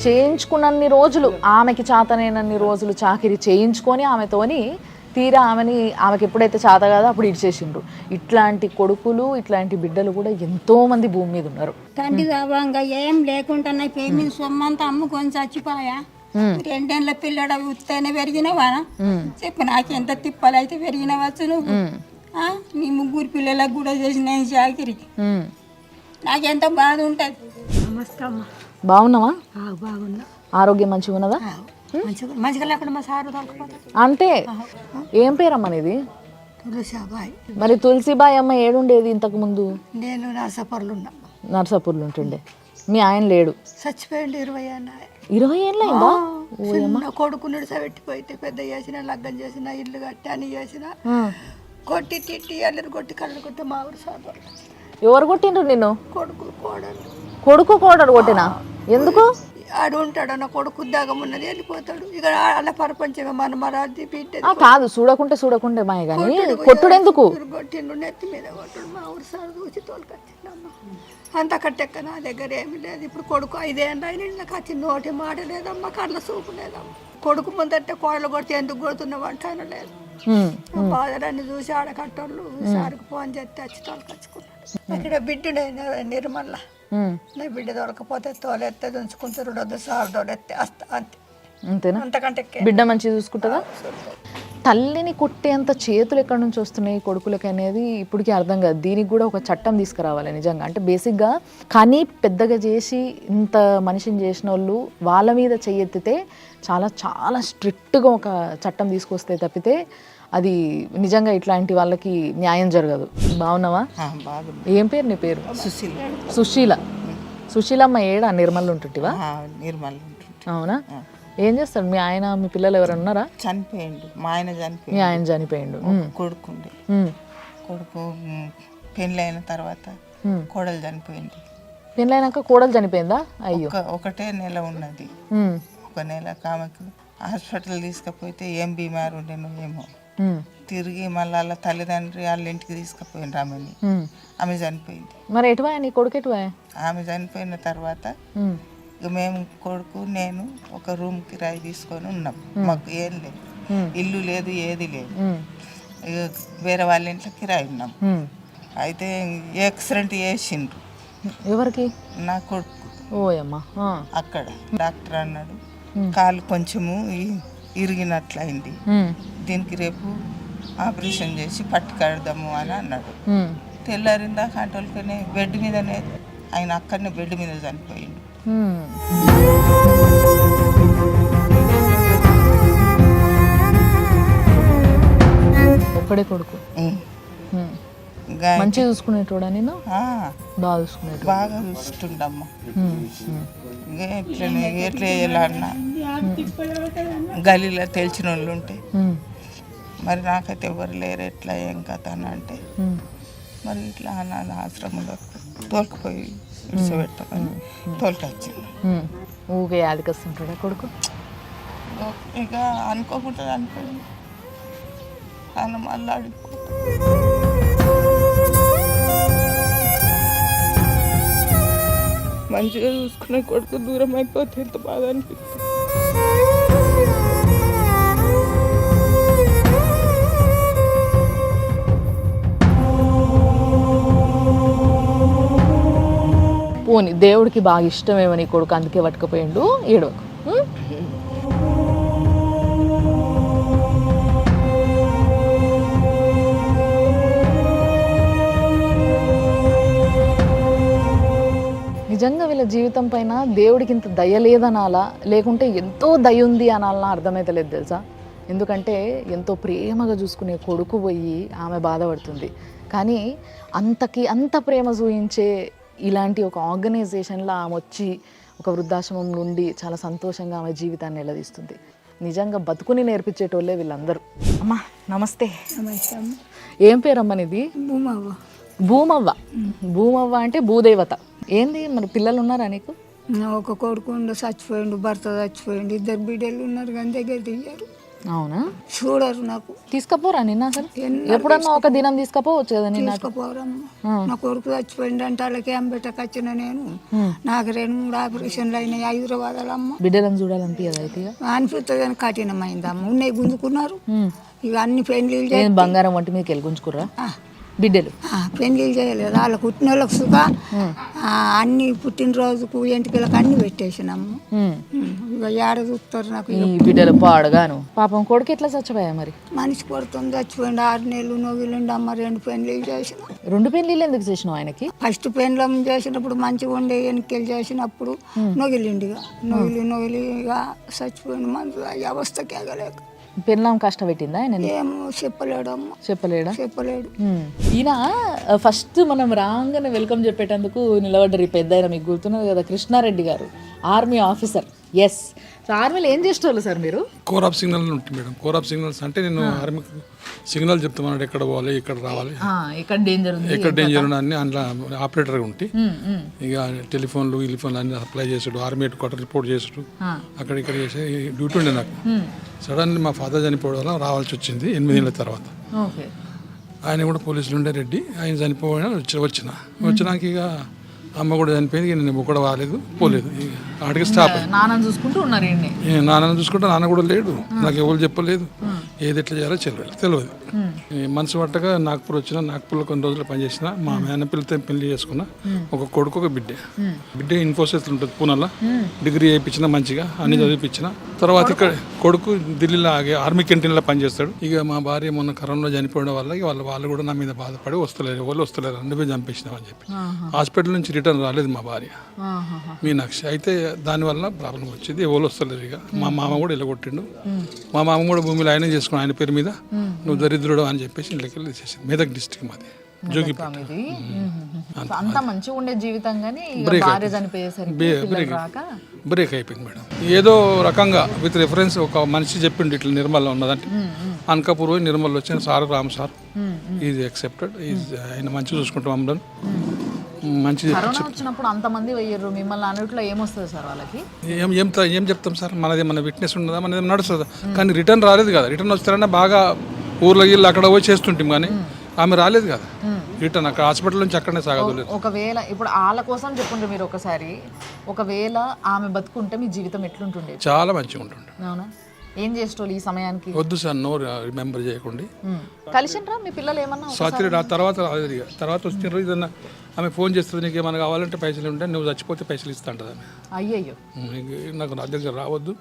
చేయించుకున్నన్ని రోజులు, ఆమెకి చేతనైనన్ని రోజులు చాకిరి చేయించుకొని ఆమెతోని తీరా ఆమెకి ఎప్పుడైతే చేత కాదో అప్పుడు ఇడిచేసిండ్రు. ఇట్లాంటి కొడుకులు, ఇట్లాంటి బిడ్డలు కూడా ఎంతో మంది భూమి మీద ఉన్నారు. తండ్రి కావంగా ఏం లేకుండా పేరు సొమ్మంతా అమ్ముకొని చచ్చిపోయా. 2 ఏళ్ళ పిల్లడు ఉత్తైనా పెరిగినవా చెప్పు, నాకెంత తిప్పలు అయితే పెరిగినవచ్చు నువ్వు. నీ 3 పిల్లలకు కూడా చేసిన చాకిరి నాకెంత బాధ ఉంటుంది. నమస్తే అమ్మ. బాగున్నావా? బాగున్నా. ఆరోగ్యం మంచిగా ఉన్నదా? మంచిగా లేకుండా మా సారు దొరకపోతే. అంటే ఏం పేరమ్మా నీది? తులసిబాయి. మరి తులసిబాయి అమ్మ ఏడుండేది ఇంతకు ముందు? నేను నర్సాపూర్లో ఉన్నా. నర్సాపూర్లో ఉంటుండే. మీ ఆయన లేడు? చచ్చిపోయింది 20 ఏళ్ళ. 20 ఏళ్ళైందా? చిన్న కొడుకు నిడిసబెట్టిపోయితే పెద్ద చేసిన, లగ్గం చేసిన, ఇల్లు కట్టి అని చేసిన, కొట్టి తిట్టి అల్లరి కొట్టి కళ్ళు కొట్టి మా ఊరు సార్. ఎవరు కొట్టిండ్రు నిన్ను? కొడుకు కోడలు. కొడుకు కోడలు కొట్టినా? ఎందుకు? ఆడు ఉంటాడు, నా కొడుకు ఉద్యోగం ఉన్నది వెళ్ళిపోతాడు. ఇక అలా ప్రపంచమే మన మరాది బిడ్డ. కాదు, చూడకుంటే మాయ కానీ కొట్టుడు ఎందుకు? కొట్టిండు, నెత్తి మీద కొట్టుడు. మా ఊరు సార్ చూసి తోలుకొచ్చిండమ్మ. అంత కట్టెక్క నా దగ్గర ఏమి లేదు. ఇప్పుడు కొడుకు 5 ఏళ్ళు అయిన ఇళ్ళకి వచ్చి నోటి మాట లేదమ్మా, కళ్ళ చూపు లేదమ్మా. కొడుకు ముందంటే కోడలు కొడితే ఎందుకు కొడుతున్నావు అంటాను లేదు. బాధలన్నీ చూసి ఆడకట్టోళ్ళు సారికి ఫోన్ చేస్తే వచ్చి తోలుకొచ్చుకున్నాడు. ఇక్కడ బిడ్డడైన నిర్మల్ల నా బిడ్డ దొరకపోతే తోలెత్తే ఉంచుకుంటారు, 2 సార్లు తోలెత్తే వస్తా అంతే. అంతేనా? అంతకంటే బిడ్డ మంచిగా చూసుకుంటుందా? తల్లిని కొట్టేంత చేతులు ఎక్కడి నుంచి వస్తున్నాయి కొడుకులకి అనేది ఇప్పటికీ అర్థం కాదు. దీనికి కూడా ఒక చట్టం తీసుకురావాలి నిజంగా. అంటే బేసిక్గా కానీ పెద్దగా చేసి ఇంత మనిషిని చేసిన వాళ్ళు వాళ్ళ మీద చెయ్యెత్తితే చాలా చాలా స్ట్రిక్ట్గా ఒక చట్టం తీసుకొస్తే తప్పితే అది నిజంగా ఇట్లాంటి వాళ్ళకి న్యాయం జరగదు. బాగున్నావా? ఏం పేరు నీ పేరు? సుశీల. సుశీలమ్మ ఏడా? నిర్మల్ ఉంటుంటివా? నిర్మల్. అవునా? ఏం చేస్తాడు మీ ఆయన? మీ పిల్లలు ఎవరైనా ఉన్నారా? చనిపోయిండు. మా ఆయన చనిపోయిండు. మీ ఆయన చనిపోయిండు. కొడుకుండి. కొడుకు పెళ్ళైన తర్వాత కోడలు చనిపోయింది. పెళ్ళైనాక కోడలు చనిపోయిందా? అయ్యో. 1 నెల ఉన్నది. 1 నెల ఆమెకు హాస్పిటల్ తీసుకుపోతే ఏం బీమారు ఉండేనో ఏమో. తిరిగి మళ్ళీ వాళ్ళ తల్లిదండ్రి వాళ్ళ ఇంటికి తీసుకుపోయిండ్రు ఆమెని. ఆమె చనిపోయింది. మరి ఎటువా నీ కొడుకు ఎటువా? ఆమె చనిపోయిన తర్వాత ఇక మేము కొడుకు నేను ఒక రూమ్ కిరాయి తీసుకొని ఉన్నాం. మాకు ఏం లేదు, ఇల్లు లేదు, ఏది లేదు. ఇక వేరే వాళ్ళ ఇంట్లో కిరాయి ఉన్నాం. అయితే యాక్సిడెంట్ చేసిండ్రు. ఎవరికి? నా కొడుకు. ఓయమ్మా. అక్కడ డాక్టర్ అన్నాడు కాలు కొంచెము ఇరిగినట్లయింది, దీనికి రేపు ఆపరేషన్ చేసి పట్టుకడదాము అని అన్నాడు. తెల్లారిందా కంట్రోల్కనే బెడ్ మీదనే ఆయన అక్కడనే బెడ్ మీద చనిపోయిండు. ఒక్కడే కొడుకు. మంచిగా చూసుకునేటోడా నేను? బాగా చూసుకునేటోడు. బాగా చూస్తుండమ్మా. ఎట్లా చేయాలన్నా గలీలో తెలిసిన వాళ్ళు ఉంటే మరి నాకైతే ఎవరు లేరు, ఎట్లా ఏం కథ అని అంటే మరి ఇట్లా అనాథ ఆశ్రమంలో తోలుకుపోయి విడిచిపెట్టమని తోలుకొచ్చింది. ఊగే యాదికి వస్తుంటాడా కొడుకు? ఇక అనుకోకుండా అనుకోండి ఆయన మళ్ళీ అడుగు. మంచిగా చూసుకునే కొడుకు దూరం అయిపోతే ఎంత బాధ అనిపిస్తుంది. పోని దేవుడికి బాగా ఇష్టమేమో నీ కొడుకు, అందుకే పట్టుకుపోయిండు. ఏడవకు. నిజంగా వీళ్ళ జీవితం పైన దేవుడికి ఇంత దయ లేదనాలా లేకుంటే ఎంతో దయ ఉంది అనాలనా అర్థమైతలేదు తెలుసా. ఎందుకంటే ఎంతో ప్రేమగా చూసుకునే కొడుకు పోయి ఆమె బాధపడుతుంది. కానీ అంత ప్రేమ చూయించే ఇలాంటి ఒక ఆర్గనైజేషన్లో ఆమె వచ్చి ఒక వృద్ధాశ్రమం నుండి చాలా సంతోషంగా ఆమె జీవితాన్ని నిలదీస్తుంది. నిజంగా బతుకుని నేర్పించేటోళ్ళే వీళ్ళందరూ. అమ్మా నమస్తే. ఏం పేరమ్మా నీది? భూమవ్వ. భూమవ్వ అంటే భూదేవత. ఏంది మరి పిల్లలు ఉన్నారా నీకు? ఒక కొడుకు చచ్చిపోయిండు, భర్త చచ్చిపోయిండు, 2 బిడ్డలు ఉన్నారు కానీ దగ్గర తీయరు. అవునా? చూడరు నాకు. తీసుకపోరా నిన్న అసలు ఎప్పుడన్నా ఒక దినం తీసుకపోవచ్చు కదా నిన్న? తీసుకుపోరమ్మా. నా కొడుకు చచ్చిపోయిండు అంటే వాళ్ళకి ఏం పెట్టకొచ్చిన నేను. నాకు 2-3 ఆపరేషన్లు అయినాయి హైదరాబాద్లో. అమ్మ బిడ్డలను చూడాలనిపించదు అయితే? అనిపిస్తుంది కానీ కఠినమైందమ్మ. ఉన్నాయి గుంజుకున్నారు. ఇక అన్ని పెళ్లి బంగారం వంటి మీకు వెళ్ళి గుంజుకుర్రా బిడ్డలు? పెళ్లి చేయలేదు. వాళ్ళకి పుట్టిన వాళ్ళకి సుఖ అన్ని పుట్టినరోజుకు ఎంటికలకు అన్ని పెట్టేసినమ్మ. ఇక ఏడ చూస్తారు నాకు బిడ్డలు పాడగాను. పాపం కొడుకు ఎట్లా చచ్చిపోయా మరి? మనిషి కొడుతుంది చచ్చిపోయిండు. 6 నెలలు నొగిలిండు అమ్మ. 2 పెళ్లిళ్ళు చేసిన. 2 పెళ్లిళ్ళు ఎందుకు చేసినావు ఆయనకి? ఫస్ట్ పెళ్ళం చేసినప్పుడు మంచిగా ఉండే ఎన్నికలు చేసినప్పుడు నొగిలిండు. ఇక నొగిలి ఇక చచ్చిపోయిండు. మంచి అవస్థకి ఎగలేక. పెళ్ళాం కష్టపెట్టిందా ఆయన? ఏమో చెప్పలేడమ్మా. చెప్పలేడు. ఈయన ఫస్ట్ మనం రాగానే వెల్కమ్ చెప్పేటందుకు నిలబడ్డారు ఈ పెద్ద ఆయన. మీకు గుర్తున్నది కదా, కృష్ణారెడ్డి గారు, ఆర్మీ ఆఫీసర్. ఎస్. ఆర్మీలో ఏం చేసేవాళ్ళు సార్ మీరు? కోర్ ఆఫ్ సిగ్నల్ ఉంటుంది మేడం. కోర్ ఆఫ్ సిగ్నల్స్ అంటే నేను ఆర్మీకి సిగ్నల్ చెప్తామన్నాడు, ఎక్కడ పోవాలి, ఇక్కడ రావాలి, ఎక్కడ డేంజర్ ఉంది, ఎక్కడ డేంజర్ ఉంది అన్ని అందులో ఆపరేటర్గా ఉంటే ఇక టెలిఫోన్లు అన్ని అప్లై చేసాడు. ఆర్మీ హెడ్ క్వార్టర్ రిపోర్ట్ చేసాడు. అక్కడ ఇక్కడ చేసే డ్యూటీ ఉండే నాకు. సడన్లీ మా ఫాదర్ చనిపోవడం వల్ల రావాల్సి వచ్చింది 8 ఏళ్ళ తర్వాత. ఆయన కూడా పోలీసులు ఉండే రెడ్డి. ఆయన చనిపోయినా వచ్చినాక ఇక అమ్మ కూడా చనిపోయింది. నేను కూడా రాలేదు, పోలేదు. ఆడికి స్టాప్. నాన్న చూసుకుంటూ ఉన్నారు. నాన్న చూసుకుంటే నాన్న కూడా లేడు. నాకు ఎవరు చెప్పలేదు. ఏది ఎట్లా చేయాలో తెలియదు. మనసు పట్టగా నాగ్పూర్ వచ్చిన. నాగ్పూర్లో కొన్ని రోజులు పనిచేసిన. మా మేనపిల్లతో పెళ్లి చేసుకున్నా. ఒక కొడుకు ఒక బిడ్డ ఇన్ఫోసిస్ ఉంటుంది పూనాలో. డిగ్రీ చేయించిన మంచిగా అన్ని చదివిపించిన. తర్వాత ఇక్కడ కొడుకు ఢిల్లీలో ఆర్మీ క్యాంటీన్లో పనిచేస్తాడు. ఇక మా భార్య మొన్న కరోనాలో చనిపోవడం వల్ల వాళ్ళు కూడా నా మీద బాధపడి వస్తలేరు అందుకే చంపేసినామని చెప్పి హాస్పిటల్ నుంచి రిటర్న్ రాలేదు మా భార్య మీనాక్షి. అయితే దానివల్ల ప్రాబ్లం వచ్చింది. ఎవరు వస్తలేరు. ఇక మా మామ కూడా ఇళ్ళగొట్టిండు. మా మామ కూడా భూమిలో ఆయన చేసుకున్నాడు. ఆయన పేరు మీద నువ్వు దరిద్రుడు అని చెప్పేసి ఇళ్ళకి వెళ్ళి తీసేసింది. మెదక్ డిస్ట్రిక్ట్ మాది. అంత మంచిగా ఉండే జీవితం కానీ బ్రేక్ అయిపోయింది మేడం. ఏదో రకంగా విత్ రిఫరెన్స్ ఒక మనిషి చెప్పిండు ఇట్లా నిర్మల్లో ఉన్నదంటే అనకాపూర్ పోయి నిర్మల్ వచ్చిన sir Ram sir is accepted. ఆయన మంచిగా చూసుకుంటాం మమ్మల్ని. మంచి వచ్చినప్పుడు అంతమంది పోయారు. మిమ్మల్ని అన్నిట్లో ఏమొస్తుంది సార్ వాళ్ళకి? ఏం చెప్తాం సార్? మన విట్నెస్ ఉన్నదా, మనది నడుస్తుందా? కానీ రిటర్న్ రాలేదు కదా. రిటర్న్ వస్తారన్నా బాగా ఊర్లో వీళ్ళు అక్కడ పోయి చేస్తుంటాం. కానీ ఆమె రాలేదు కదా రిటర్న్. అక్కడ హాస్పిటల్ నుంచి అక్కడనే సాగలేదు. ఒకవేళ ఇప్పుడు వాళ్ళ కోసం చెప్పుంటే మీరు ఒకసారి, ఒకవేళ ఆమె బతుకుంటే మీ జీవితం ఎట్లుంటుండే? చాలా మంచిగా ఉంటుండే. అవునా? ఏం చేసేటోళ్ళు ఈ సమయానికి? వద్దు సార్, నో రిమెంబర్ చేయకండి. కలిసిండ్రా మీ పిల్లలు ఏమన్నా? సాత్రి తర్వాత వస్తున్నారు. ఏదన్నా ఆమె ఫోన్ చేస్తుంది, నీకు ఏమైనా కావాలంటే పైసలు ఉంటాయి, నువ్వు చచ్చిపోతే పైసలు ఇస్తా అంటది ఆమె. అయ్యయ్యో. నాకు నా దగ్గర రావద్దు,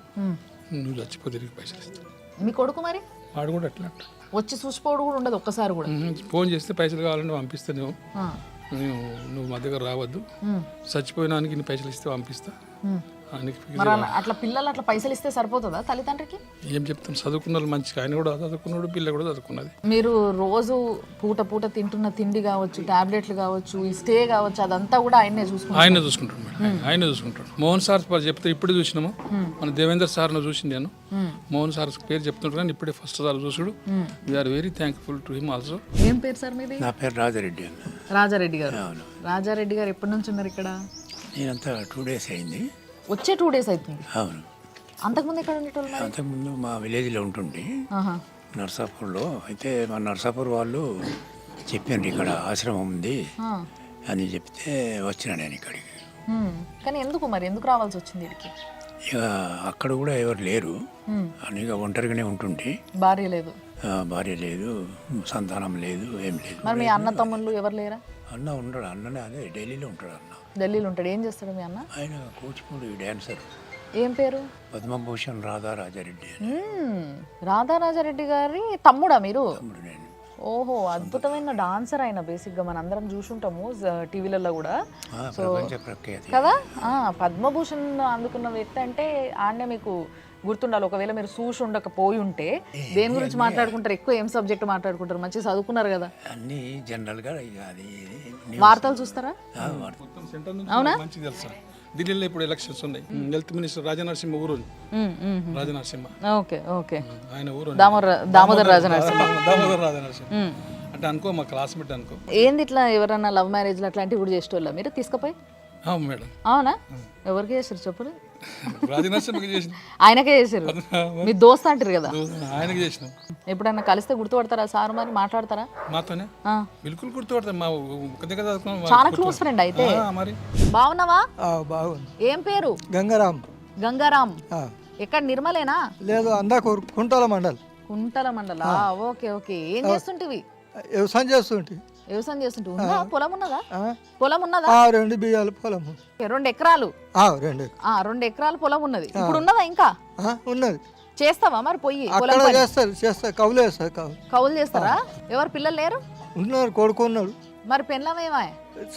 నువ్వు చచ్చిపోతే నీకు పైసలు ఇస్తాను. మీ కొడుకు మరి? వాడు కూడా అట్లా వచ్చి చూసిపోవడం కూడా ఉండదు ఒక్కసారి కూడా? ఫోన్ చేస్తే పైసలు కావాలంటే పంపిస్తే నువ్వు మా దగ్గర రావద్దు, చచ్చిపోయినానికి నీ పైసలు ఇస్తే పంపిస్తా. అట్లా పిల్లలు అట్లా పైసలు ఇస్తే సరిపోతుందా తల్లిదండ్రికి? ఏం చెప్తాం, చదువుకున్న వాళ్ళు మంచిగా. ఆయన కూడా చదువుకున్నాడు, పిల్ల కూడా చదువుకున్నది. మీరు రోజు పూట తింటున్న తిండి కావచ్చు, టాబ్లెట్లు కావచ్చు, ఈ స్టే కావచ్చు, అదంతా కూడా ఆయనే చూసుకుంటాడు. ఆయనే చూసుకుంటాడు. మోహన్ సార్ చెప్తే ఇప్పుడు చూసినాము. మన దేవేందర్ సార్ చూసింది నేను. మోహన్ సార్ పేరు చెప్తుంటారు కానీ ఇప్పుడే ఫస్ట్ సార్ చూసుడు. We are very thankful to him also. ఏం పేరు సార్ మీది? నా పేరు రాజారెడ్డి. రాజారెడ్డి గారు. రాజారెడ్డి గారు ఎప్పటి నుంచి ఉన్నారు ఇక్కడ? నేనంతా 2 days అయింది. వచ్చే 2 days అవుతుంది. అవును. అంతకుముందు ఎక్కడ ఉండేటోళ్ళు? అంతకుముందు మా విలేజ్లో ఉంటుండే, నర్సాపూర్లో. అయితే మా నర్సాపూర్ వాళ్ళు చెప్పారు ఇక్కడ ఆశ్రమం ఉంది అని చెప్తే వచ్చినా నేను ఇక్కడికి. కానీ ఎందుకు రావాల్సి వచ్చింది ఇక్కడికి? ఇక అక్కడ కూడా ఎవరు లేరు అని ఇక ఒంటరిగానే ఉంటుండే. భార్య లేదు, సంతానం లేదు, ఏం లేదు. మరి మీ అన్న తమ్ముళ్ళు ఎవరు లేరా? అన్న ఉన్నాడు. అన్ననే అదే ఢిల్లీలో ఉంటాడు. ఢిల్లీలో ఉంటాడు. ఏం చేస్తాడు మీ అన్న? ఆయన కూచిపూడి డాన్సర్. ఏం పేరు? పద్మభూషణ్ రాధారాజారెడ్డి. రాధారాజారెడ్డి గారి తమ్ముడా మీరు? తమ్ముడు నేను. ఓహో, అద్భుతమైన డాన్సర్ ఆయన. బేసిక్గా మన అందరం చూసుంటాము టీవీలలో కూడా. సో ప్రపంచ ప్రఖ్యాతి కదా, పద్మభూషణ్ అందుకున్న వ్యక్తి అంటే ఆడనే మీకు గుర్తుండాలి. ఒకవేళ మీరు చూసి ఉండకపోయి ఉంటే దేని గురించి మాట్లాడుకుంటారు, ఎక్కువ ఏం సబ్జెక్ట్ మాట్లాడుకుంటారు? మంచిగా చదువుకున్నారు కదా. అన్నీ జనరల్గా ఇక అది వార్తలు చూస్తారా? మొత్తం సెంటర్ నుంచి మంచిగా తెలుసా. ఢిల్లీలో ఇప్పుడు ఎలక్షన్స్ ఉన్నాయి. హెల్త్ మినిస్టర్ రాజనరసింహ ఊరు, రాజనరసింహ. ఓకే ఓకే, ఆయన ఊరు దామోదర్ రాజనరసింహ. దామోదర్ రాజనరసింహ అంటే అనుకో మా క్లాస్మేట్ అనుకో. ఏంది ఇట్లా ఎవరన్నా లవ్ మ్యారేజ్లు అట్లాంటివి కూడా చేసేటోళ్ళ మీరు తీసుకుపోయి? మేడం. అవునా? ఎవరికి చేసారు చెప్పరు? రాజనరసింహకి చేసిన, ఆయనకే చేసారు. మీ దోస్త్ అంటారు కదా, ఆయనకి చేసిన. ఎప్పుడన్నా కలిస్తే గుర్తుపడతారా సార్? మరి మాట్లాడతారా మాతోనే? బిల్కుల్ గుర్తుపడతారు. మా ఒక దగ్గర చాలా క్లోజ్ ఫ్రెండ్ అయితే. మరి బాగున్నావా? బాగుంది. ఏం పేరు? గంగారాం. గంగారాం. ఎక్కడ నిర్మలేనా? లేదు, అందాకూరు, కుంటాల మండల్. కుంటల మండలా? Okay okay. ఏం చేస్తుంటివి? వ్యవసాయం చేస్తుంటే. వ్యవసాయం చేస్తుంటే ఉందా? పొలం ఉన్నదా? పొలం ఉన్నదా? 2 బియ్యాల పొలం. 2 ఎకరాలు? 2 ఎకరాలు పొలం ఉన్నది. ఇప్పుడు ఉన్నదా ఇంకా? ఉన్నది. చేస్తావా మరి పోయి? చేస్తారు, కౌలు వేస్తారు. కౌలు చేస్తారా? ఎవరు పిల్లలు లేరు? ఉన్నారు, కొడుకు ఉన్నాడు. మరి పెళ్ళం ఏమా?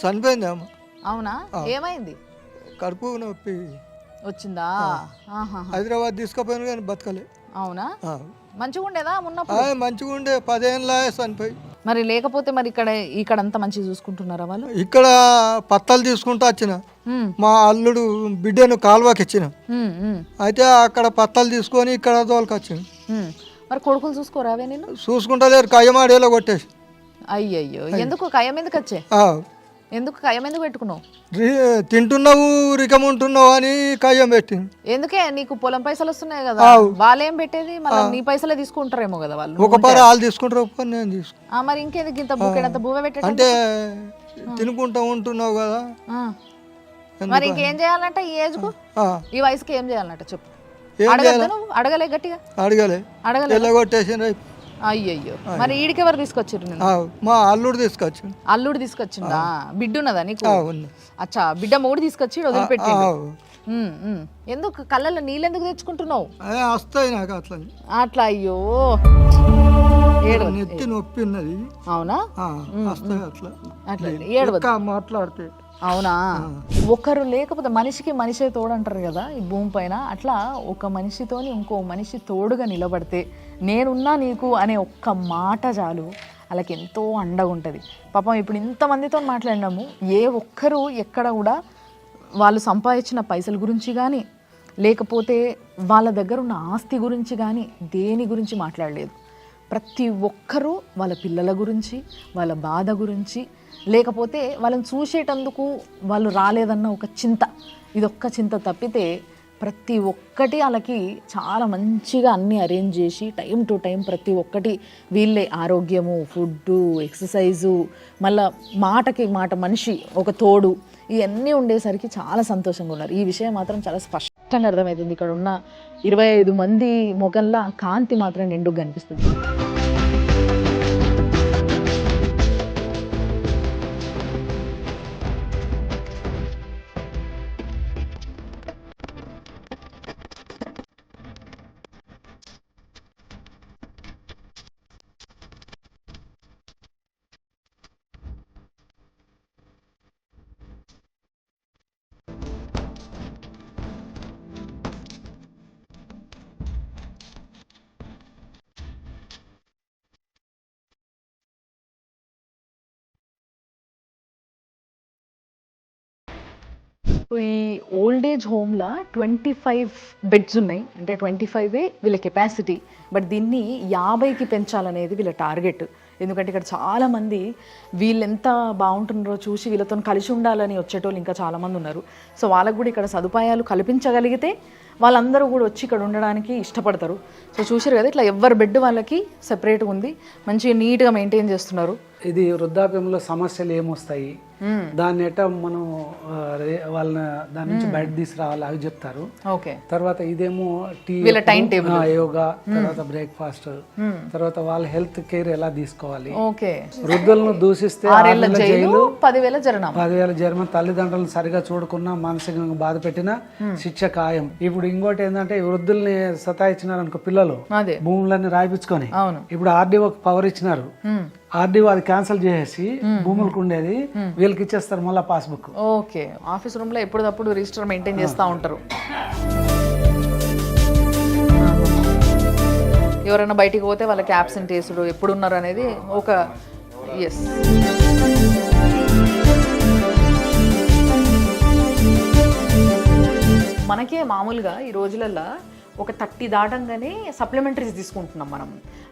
చనిపోయింది అమ్మ. అవునా? ఏమైంది? కడుపు నొప్పి వచ్చిందా? హైదరాబాద్ తీసుకుపోయాను కానీ బతకలే. అవునా? మంచిగా ఉండేదా ఉన్నప్పుడు? మంచిగా ఉండే, 10 ఏళ్ళ చనిపోయి. మరి లేకపోతే మరి ఇక్కడ అంతా మంచిగా చూసుకుంటున్నారా వాళ్ళు? ఇక్కడ పత్తాలు తీసుకుంటూ వచ్చిన, మా అల్లుడు బిడ్డను కాలువకి ఇచ్చిన. అయితే అక్కడ పత్తాలు తీసుకొని ఇక్కడ తోలుకొచ్చిన. మరి కొడుకులు చూసుకోరా అవే? నేను చూసుకుంటలేరు, కయ్యమాడేలో కొట్టేసి. అయ్యయ్యో, ఎందుకు కయ్యం ఎందుకు వచ్చే? ఎందుకు కయ్యం ఎందుకు పెట్టుకున్నావు? తింటున్నావు, రికముంటున్నావు అని కయ్యం పెట్టింది. ఎందుకే? నీకు పొలం పైసలు వస్తున్నాయి కదా, వాళ్ళేం పెట్టేది? మళ్ళీ నీ పైసలే తీసుకుంటారేమో కదా వాళ్ళు. ఒక పర వాళ్ళు తీసుకుంటారు, ఒక పని నేను తీసుకుంటా. మరి ఇంకేందుకు ఇంత బుక్కెడంత బువ్వ పెట్టే? అంటే తినుకుంటా ఉంటున్నావు కదా. మరి ఇంకేం చేయాలంట ఈ ఏజ్ కు, ఈ వయసుకి ఏం చేయాలంట చెప్పు. అడగలే గట్టిగా? అడగలే, కొట్టేసి. అయ్యయ్యో, మరి ఈడికి ఎవరు తీసుకొచ్చారు? మా అల్లుడు తీసుకొచ్చి. అల్లుడు తీసుకొచ్చిందా? బిడ్డ ఉన్నదా నీకు? అచ్చా, బిడ్డ మూడు తీసుకొచ్చి వదిలిపెట్టి. ఎందుకు కళ్ళల్లో నీళ్ళు ఎందుకు తెచ్చుకుంటున్నావు? వస్తాయి నాకు అట్లా. అట్లా? అయ్యో, నెత్తి నొప్పి ఉన్నది. అవునా? అట్లా అట్లా ఏడవద్దు, మాట్లాడితే. అవునా? ఒకరు లేకపోతే మనిషికి మనిషే తోడు అంటారు కదా ఈ భూమి పైన. అట్లా ఒక మనిషితోని ఇంకో మనిషి తోడుగా నిలబడితే, నేనున్నా నీకు అనే ఒక్క మాట చాలు, వాళ్ళకి ఎంతో అండగా ఉంటుంది. పాపం ఇప్పుడు ఇంతమందితో మాట్లాడినాము, ఏ ఒక్కరు ఎక్కడ కూడా వాళ్ళు సంపాదించిన పైసల గురించి కానీ, లేకపోతే వాళ్ళ దగ్గర ఉన్న ఆస్తి గురించి కానీ, దేని గురించి మాట్లాడలేదు. ప్రతి ఒక్కరూ వాళ్ళ పిల్లల గురించి, వాళ్ళ బాధ గురించి, లేకపోతే వాళ్ళని చూసేటందుకు వాళ్ళు రాలేదన్న ఒక చింత, ఇదొక్క చింత తప్పితే ప్రతి ఒక్కటి వాళ్ళకి చాలా మంచిగా అన్నీ అరేంజ్ చేసి టైం టు టైం ప్రతి ఒక్కటి వీళ్ళే, ఆరోగ్యము, ఫుడ్డు, ఎక్సర్సైజు, మళ్ళీ మాటకి మాట మనిషి ఒక తోడు, ఇవన్నీ ఉండేసరికి చాలా సంతోషంగా ఉన్నారు. ఈ విషయం మాత్రం చాలా స్పష్టంగా అర్థమవుతుంది. ఇక్కడ ఉన్న 25 మంది మొగల్లా కాంతి మాత్రం నిండుగా కనిపిస్తుంది. ఈ ఓల్డ్ ఏజ్ హోమ్లో 25 బెడ్స్ ఉన్నాయి. అంటే 25 వీళ్ళ కెపాసిటీ. బట్ దీన్ని 50కి పెంచాలనేది వీళ్ళ టార్గెట్. ఎందుకంటే ఇక్కడ చాలామంది వీళ్ళు ఎంత బాగుంటున్నారో చూసి వీళ్ళతో కలిసి ఉండాలని వచ్చేటోళ్ళు ఇంకా చాలామంది ఉన్నారు. సో వాళ్ళకు కూడా ఇక్కడ సదుపాయాలు కల్పించగలిగితే వాళ్ళందరూ కూడా వచ్చి ఇక్కడ ఉండడానికి ఇష్టపడతారు. సో చూసారు కదా, ఇట్లా ఎవరి బెడ్ వాళ్ళకి సెపరేట్గా ఉంది, మంచిగా నీట్గా మెయింటైన్ చేస్తున్నారు. ఇది వృద్ధాప్యంలో సమస్యలు ఏమొస్తాయి, దాన్ని ఎట్లా మనం వాళ్ళని దాని నుంచి బయట తీసుకురావాలి అవి చెప్తారు. ఓకే. తర్వాత ఇదేమో టీ, యోగా, తర్వాత బ్రేక్ఫాస్ట్, తర్వాత వాళ్ళ హెల్త్ కేర్ ఎలా తీసుకోవాలి. ఓకే. వృద్ధులను దూషిస్తే 6 ఏళ్ల జైలు, 10,000 జరిమానా, తల్లిదండ్రులను సరిగా చూడకున్నా మానసికంగా బాధ పెట్టినా శిక్ష ఖాయం. ఇప్పుడు ఇంకోటి ఏంటంటే వృద్ధుల్ని సతాయించినారు అనుకో పిల్లలు, భూములన్నీ రాయిపించుకొని, ఇప్పుడు ఆర్డీఓకి పవర్ ఇచ్చినారు, ఆర్డీఓ అది క్యాన్సిల్ చేసేసి భూములకు ఉండేది వీళ్ళకి ఇచ్చేస్తారు మళ్ళీ పాస్బుక్. ఓకే. ఆఫీస్ రూమ్ లో ఎప్పటికప్పుడు రిజిస్టర్ మెయింటైన్ చేస్తూ ఉంటారు. ఎవరైనా బయటికి పోతే వాళ్ళకి యాబ్సెంటేసుడు ఎప్పుడున్నారు అనేది ఒక ఎస్. మనకే మామూలుగా ఈ రోజులల్లో ఒక 30 దాటంగానే సప్లిమెంటరీస్ తీసుకుంటున్నాం మనం.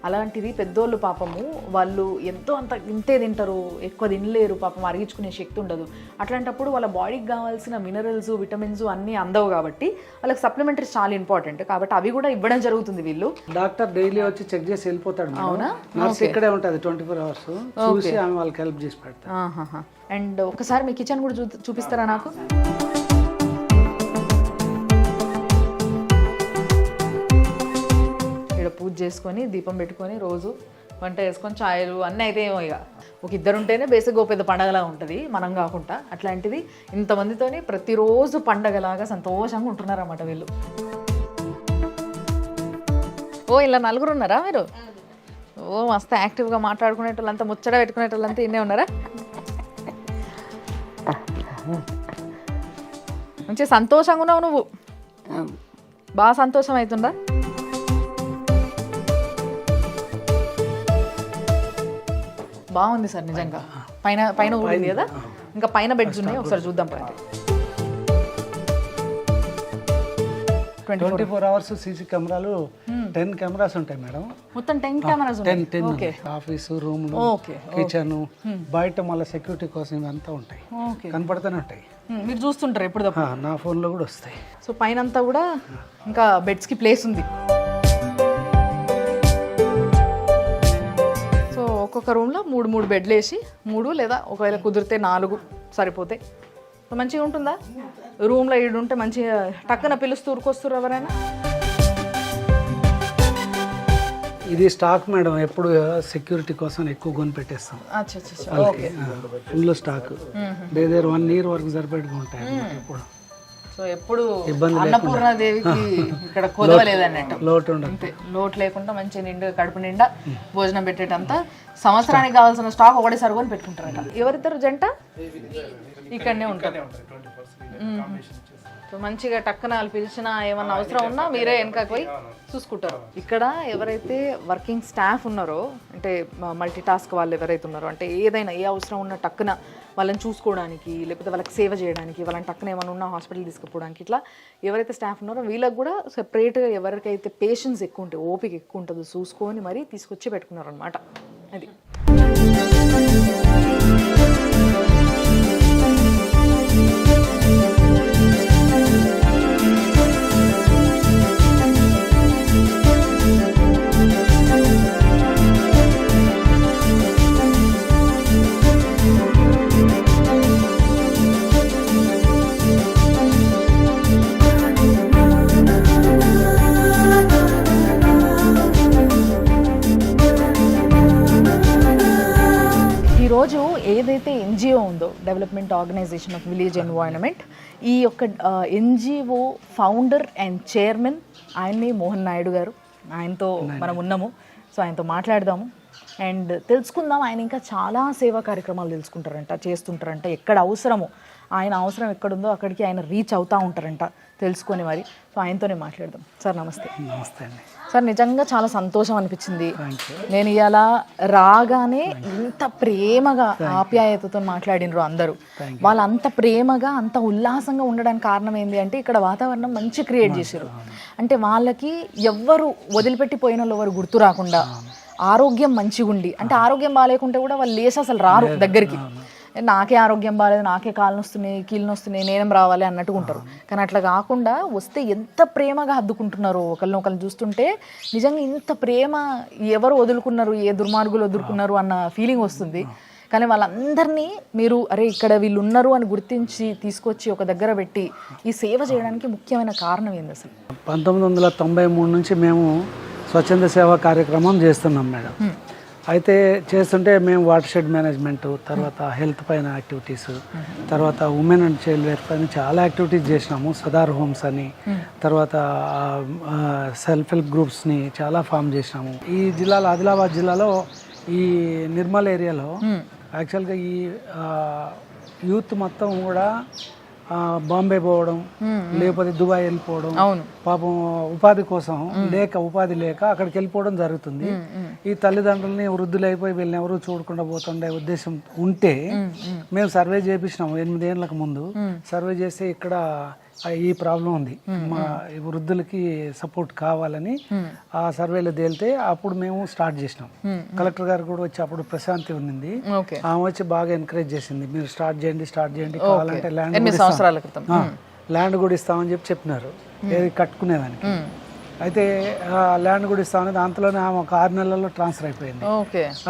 అలాంటిది పెద్దోళ్ళు పాపము వాళ్ళు ఎంతో అంత ఇంతే తింటారు, ఎక్కువ తినలేరు, పాపం అరిగించుకునే శక్తి ఉండదు. అట్లాంటప్పుడు వాళ్ళ బాడీకి కావాల్సిన మినరల్స్, విటమిన్స్ అన్నీ అందవు కాబట్టి వాళ్ళకి సప్లిమెంటరీస్ చాలా ఇంపార్టెంట్. కాబట్టి అవి కూడా ఇవ్వడం జరుగుతుంది. వీళ్ళు డాక్టర్ డైలీ వచ్చి చెక్ చేసి వెళ్ళిపోతాడు. అవునా? నర్స్ ఇక్కడే ఉంటుంది 24 hours, చూసి ఆమె వాళ్ళకి హెల్ప్ చేసి పెడతారు. అండ్ ఒకసారి మీ కిచెన్ కూడా చూపిస్తారా నాకు? పూజ చేసుకొని దీపం పెట్టుకొని రోజు వంట చేసుకొని ఛాయలు అన్నీ అయితే ఏమో ఇక ఒక ఇద్దరు ఉంటేనే బేసిక్గా పెద్ద పండగలా ఉంటుంది, మనం కాకుండా. అట్లాంటిది ఇంతమందితోని ప్రతిరోజు పండగలాగా సంతోషంగా ఉంటున్నారన్నమాట వీళ్ళు. ఓ ఇలా 4 ఉన్నారా మీరు? ఓ మస్తు యాక్టివ్గా మాట్లాడుకునేటోళ్ళంతా, ముచ్చట పెట్టుకునేటోళ్ళంతా ఇన్నే ఉన్నారా? మంచి సంతోషంగా ఉన్నావు నువ్వు, బాగా సంతోషం అవుతుందా? బాగుంది సార్ నిజంగా. పైన ఊరింది కదా, ఇంకా పైన బెడ్స్ ఉన్నాయి, ఒకసారి చూద్దాం. 24 hours సీసీ కెమెరాలు 10 కెమెరాస్ ఉంటాయి మేడం. మొత్తం 10 కెమెరాస్ ఉంటాయి. 10 ఆఫీసు, రూమ్లు, కిచెన్, బయట మళ్ళీ సెక్యూరిటీ కోసం ఇవంతా ఉంటాయి, కనపడుతూనే ఉంటాయి. మీరు చూస్తుంటారు ఎప్పుడు? నా ఫోన్లో కూడా వస్తాయి. సో పైన అంతా కూడా ఇంకా బెడ్స్కి ప్లేస్ ఉంది. ఒక్కొక్క రూమ్లో 3 బెడ్లు వేసి 3 లేదా ఒకవేళ కుదిరితే 4 సరిపోతాయి. మంచిగా ఉంటుందా? రూమ్లో ఈడు ఉంటే మంచిగా టక్కున పిలుస్తూ ఊరుకొస్తారు ఎవరైనా. ఇది స్టాక్ మేడం, ఎప్పుడు సెక్యూరిటీ కోసం ఎక్కువ కొని పెట్టేస్తాం. ఫుల్ స్టాక్, దగ్గర 1 year వరకు సరిపేట్టుగా ఉంటాయి ఎప్పుడు. సో ఎప్పుడు అన్నపూర్ణాదేవికి ఇక్కడ కొదవలేదన్నట్టు, లోటు లేకుండా మంచి నిండు కడుపు నిండా భోజనం పెట్టేటంత సంవత్సరానికి కావాల్సిన స్టాక్ ఒకటే సరుకొని పెట్టుకుంటారట. ఎవరిద్దరు జంట ఇక్కడనే ఉంటారు. సో మంచిగా టక్కున వాళ్ళు పిలిచినా ఏమన్నా అవసరం ఉన్నా మీరే వెనకకి పోయి చూసుకుంటారు. ఇక్కడ ఎవరైతే వర్కింగ్ స్టాఫ్ ఉన్నారో, అంటే మల్టీ టాస్క్ వాళ్ళు ఎవరైతే ఉన్నారో, అంటే ఏదైనా ఏ అవసరం ఉన్న టక్కున వాళ్ళని చూసుకోవడానికి, లేకపోతే వాళ్ళకి సేవ చేయడానికి, వాళ్ళని టక్కున ఏమైనా ఉన్న హాస్పిటల్ తీసుకుపోవడానికి, ఇట్లా ఎవరైతే స్టాఫ్ ఉన్నారో వీళ్ళకి కూడా సెపరేట్గా ఎవరికైతే పేషెన్స్ ఎక్కువ ఉంటాయి, ఓపిక ఎక్కువ ఉంటుందో చూసుకొని మరీ తీసుకొచ్చి పెట్టుకున్నారు అనమాట. అది ఈరోజు ఏదైతే ఎన్జిఓ ఉందో, development organisation of village environment, ఈ యొక్క ఎన్జిఓ ఫౌండర్ అండ్ చైర్మన్ ఆయన్ని మోహన్ నాయుడు గారు. ఆయనతో మనం ఉన్నాము. సో ఆయనతో మాట్లాడదాము అండ్ తెలుసుకుందాం. ఆయన ఇంకా చాలా సేవా కార్యక్రమాలు చేస్తుంటారంట. ఎక్కడ అవసరమో, ఆయన అవసరం ఎక్కడుందో అక్కడికి ఆయన రీచ్ అవుతూ ఉంటారంట, తెలుసుకొని మరి. సో ఆయనతోనే మాట్లాడదాం. సార్ నమస్తే. నమస్తే అండి. సార్ నిజంగా చాలా సంతోషం అనిపించింది. నేను ఇలా రాగానే ఇంత ప్రేమగా ఆప్యాయతతో మాట్లాడినరు అందరూ. వాళ్ళు అంత ప్రేమగా అంత ఉల్లాసంగా ఉండడానికి కారణం ఏంటి అంటే, ఇక్కడ వాతావరణం మంచి క్రియేట్ చేశారు. అంటే వాళ్ళకి ఎవ్వరు వదిలిపెట్టిపోయిన వాళ్ళు ఎవరు గుర్తు రాకుండా, ఆరోగ్యం మంచిగా ఉండి, అంటే ఆరోగ్యం బాగాలేకుంటే కూడా వాళ్ళు లేసి అసలు రారు దగ్గరికి. నాకే ఆరోగ్యం బాగాలేదు, నాకే కాళ్ళు నొస్తున్నాయి, కీళ్ళు నొస్తున్నాయి, నేనేం రావాలి అన్నట్టుగా ఉంటారు. కానీ అట్లా కాకుండా వస్తే ఎంత ప్రేమగా హద్దుకుంటున్నారు. ఒకరిని చూస్తుంటే నిజంగా ఇంత ప్రేమ ఎవరు వదులుకున్నారు, ఏ దుర్మార్గులు వదులుకున్నారు అన్న ఫీలింగ్ వస్తుంది. కానీ వాళ్ళందరినీ మీరు అరే ఇక్కడ వీళ్ళు ఉన్నారు అని గుర్తించి తీసుకొచ్చి ఒక దగ్గర పెట్టి ఈ సేవ చేయడానికి ముఖ్యమైన కారణం ఏంది అసలు? 1993 నుంచి మేము స్వచ్ఛంద సేవా కార్యక్రమం చేస్తున్నాం మేడం. అయితే చేస్తుంటే మేము వాటర్ షెడ్ మేనేజ్మెంట్, తర్వాత హెల్త్ పైన యాక్టివిటీస్, తర్వాత ఉమెన్ అండ్ చైల్డ్ వెల్ఫేర్ పైన చాలా యాక్టివిటీస్ చేసినాము. సదార్ హోమ్స్ అని, తర్వాత సెల్ఫ్ హెల్ప్ గ్రూప్స్ని చాలా ఫామ్ చేసినాము. ఈ జిల్లాలో, ఆదిలాబాద్ జిల్లాలో ఈ నిర్మల్ ఏరియాలో యాక్చువల్గా ఈ యూత్ మొత్తం కూడా బాంబే పోవడం, లేకపోతే దుబాయ్ వెళ్ళిపోవడం, పాపం ఉపాధి కోసం ఉపాధి లేక అక్కడికి వెళ్ళిపోవడం జరుగుతుంది. ఈ తల్లిదండ్రులని వృద్ధులు అయిపోయి వీళ్ళని ఎవరు చూడకుండా పోతుండే ఉద్దేశం ఉంటే మేము సర్వే చేయించినాము 8 ఏళ్ళకు ముందు. సర్వే చేస్తే ఇక్కడ ఈ ప్రాబ్లం ఉంది, మా వృద్ధులకి సపోర్ట్ కావాలని ఆ సర్వేలో తేలితే అప్పుడు మేము స్టార్ట్ చేసినాం. కలెక్టర్ గారు కూడా వచ్చి అప్పుడు ప్రశాంతి ఉంది, ఆమె వచ్చి బాగా ఎంకరేజ్ చేసింది, మీరు స్టార్ట్ చేయండి కావాలంటే ల్యాండ్ కూడా ఇస్తామని చెప్పినారు, ఏది కట్టుకునేదానికి. అయితే ల్యాండ్ కూడా ఇస్తామని దాంట్లోనే ఆమె ఒక 6 నెలల్లో ట్రాన్స్ఫర్ అయిపోయింది.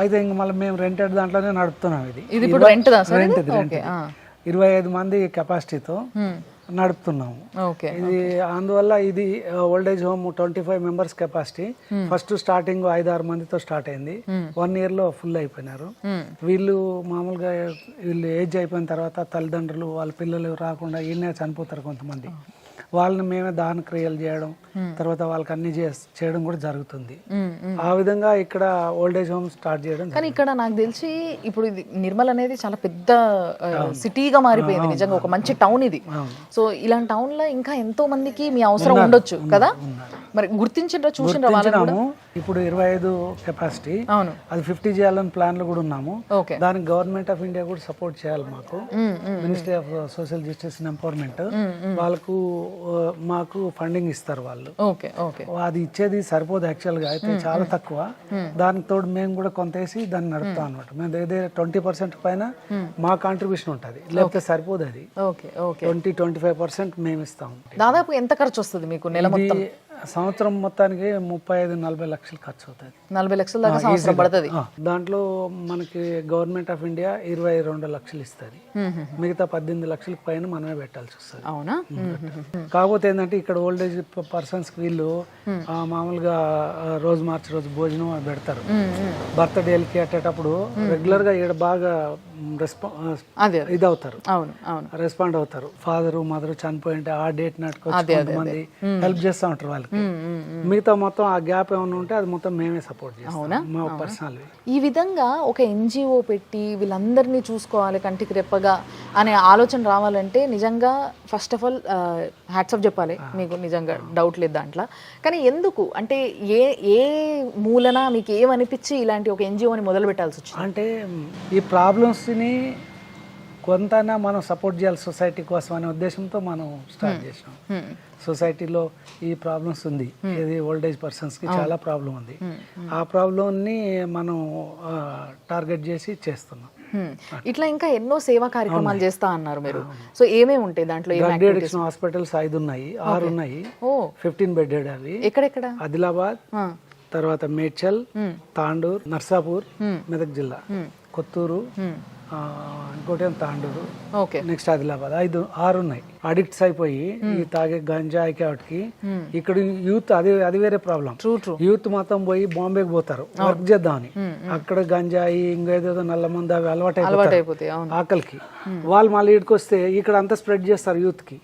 అయితే ఇంక మళ్ళీ మేము రెంటెడ్ దాంట్లోనే నడుపుతున్నాం. ఇది రెంట్ 25 మంది కెపాసిటీతో నడుపుతున్నాము. ఇది అందువల్ల ఇది old age home 25 members capacity. First starting 5-6 మందితో స్టార్ట్ అయింది. 1 year లో ఫుల్ అయిపోయినారు. వీళ్ళు మామూలుగా వీళ్ళు ఏజ్ అయిపోయిన తర్వాత తల్లిదండ్రులు వాళ్ళ పిల్లలు రాకుండా ఈయనే చనిపోతారు కొంతమంది. వాళ్ళని మేమే దాన క్రియలు చేయడం, తర్వాత వాళ్ళకి అన్ని చేయడం కూడా జరుగుతుంది. ఆ విధంగా ఇక్కడ ఓల్డేజ్ హోమ్ స్టార్ట్ చేయడం. కానీ ఇక్కడ నాకు తెలిసి ఇప్పుడు ఇది నిర్మల్ అనేది చాలా పెద్ద సిటీగా మారిపోయింది, నిజంగా ఒక మంచి టౌన్ ఇది. సో ఇలాంటి టౌన్ లో ఇంకా ఎంతో మందికి మీ అవసరం ఉండొచ్చు కదా, మరి గుర్తించిండ్రా, చూసిండ్రా వాళ్ళని? ఇప్పుడు 25 కెపాసిటీ, అది 50 చేయాలని ప్లాన్ లో కూడా ఉన్నాము. దానికి గవర్నమెంట్ ఆఫ్ ఇండియా కూడా సపోర్ట్ చేయాలి మాకు. Ministry of social justice and empowerment వాళ్ళకు మాకు ఫండింగ్ ఇస్తారు వాళ్ళు. అది ఇచ్చేది సరిపోదు యాక్చువల్ గా, అయితే చాలా తక్కువ. దానికి తోడు మేము కూడా కొంత వేసి దాన్ని నడుపుతాం అనమాట. మేము దగ్గర 20% పైన మా కాంట్రిబ్యూషన్ ఉంటుంది, లేకపోతే సరిపోదు. అది 20-25% మేము ఇస్తాం. దాదాపు ఎంత ఖర్చు వస్తుంది మీకు నెల మొత్తం? సంవత్సరం మొత్తానికి 35-40 లక్షలు ఖర్చు అవుతుంది. 40 లక్షల దాకా సంవత్సరం పడుతుంది. దాంట్లో మనకి గవర్నమెంట్ ఆఫ్ ఇండియా 22 లక్షలు ఇస్తుంది, మిగతా 18 లక్షలకు పైన మనమే పెట్టాల్సి వస్తుంది. అవునా? కాకపోతే ఏంటంటే ఇక్కడ ఓల్డేజ్ పర్సన్స్ వీళ్ళు మామూలుగా రోజు మార్చి రోజు భోజనం పెడతారు. బర్త్డేలకి అట్టేటప్పుడు రెగ్యులర్ గా ఇక్కడ బాగా ఇది అవుతారు, రెస్పాండ్ అవుతారు. ఫాదర్ మదర్ చనిపోయింటే ఆ డేట్ నాటుకొచ్చి కొంతమంది హెల్ప్ చేస్తూ ఉంటారు వాళ్ళకి. మిగతా మొత్తం ఆ గ్యాప్ ఏమైనా ఉంటే అది మొత్తం మేమే సపోర్ట్ చేస్తాం మా పర్సనల్. ఈ విధంగా ఒక ఎన్జిఓ పెట్టి వీళ్ళందరినీ చూసుకోవాలి కంటికి రెప్పగా అనే ఆలోచన రావాలంటే నిజంగా first of all hats off చెప్పాలి మీకు, నిజంగా డౌట్ లేదు దాంట్లో. కానీ ఎందుకు అంటే ఏ మూలన మీకు ఏమనిపించి ఇలాంటి ఒక ఎన్జిఓని మొదలు పెట్టాల్సి వచ్చింది? అంటే ఈ ప్రాబ్లమ్స్ని కొంతైనా మనం సపోర్ట్ చేయాలి సొసైటీ కోసం అనే ఉద్దేశంతో మనం స్టార్ట్ చేసాం. సొసైటీలో ఈ ప్రాబ్లమ్స్ ఉంది, ఇది ఓల్డేజ్ పర్సన్స్కి చాలా ప్రాబ్లం ఉంది. ఆ ప్రాబ్లంని మనం టార్గెట్ చేసి చేస్తున్నాం. ఇట్లా ఇంకా ఎన్నో సేవా కార్యక్రమాలు చేస్తా అన్నారు మీరు. సో ఏమేమి ఉంటాయి దాంట్లో? హాస్పిటల్స్ 5 ఉన్నాయి, 6 ఉన్నాయి, 15 బెడెడ్. అవి ఎక్కడెక్కడ? ఆదిలాబాద్, తర్వాత మేడ్చల్, తాండూర్, నర్సాపూర్, మెదక్ జిల్లా, కొత్తూరు, ఇంకోటి తాండూరు, నెక్స్ట్ ఆదిలాబాద్. 5-6 ఉన్నాయి. అడిక్ట్స్ అయిపోయి ఈ తాగే గంజాయికి వాటికి ఇక్కడ యూత్ అది వేరే ప్రాబ్లం. యూత్ మొత్తం పోయి బాంబేకి పోతారు వర్క్ చేద్దామని. అక్కడ గంజాయి ఇంకేదో నల్ల మంది అవి అలవాటు అయిపోతాయి ఆకలికి. వాళ్ళు మళ్ళీ ఇక్కడికి వస్తే ఇక్కడ అంతా స్ప్రెడ్ చేస్తారు యూత్ కి.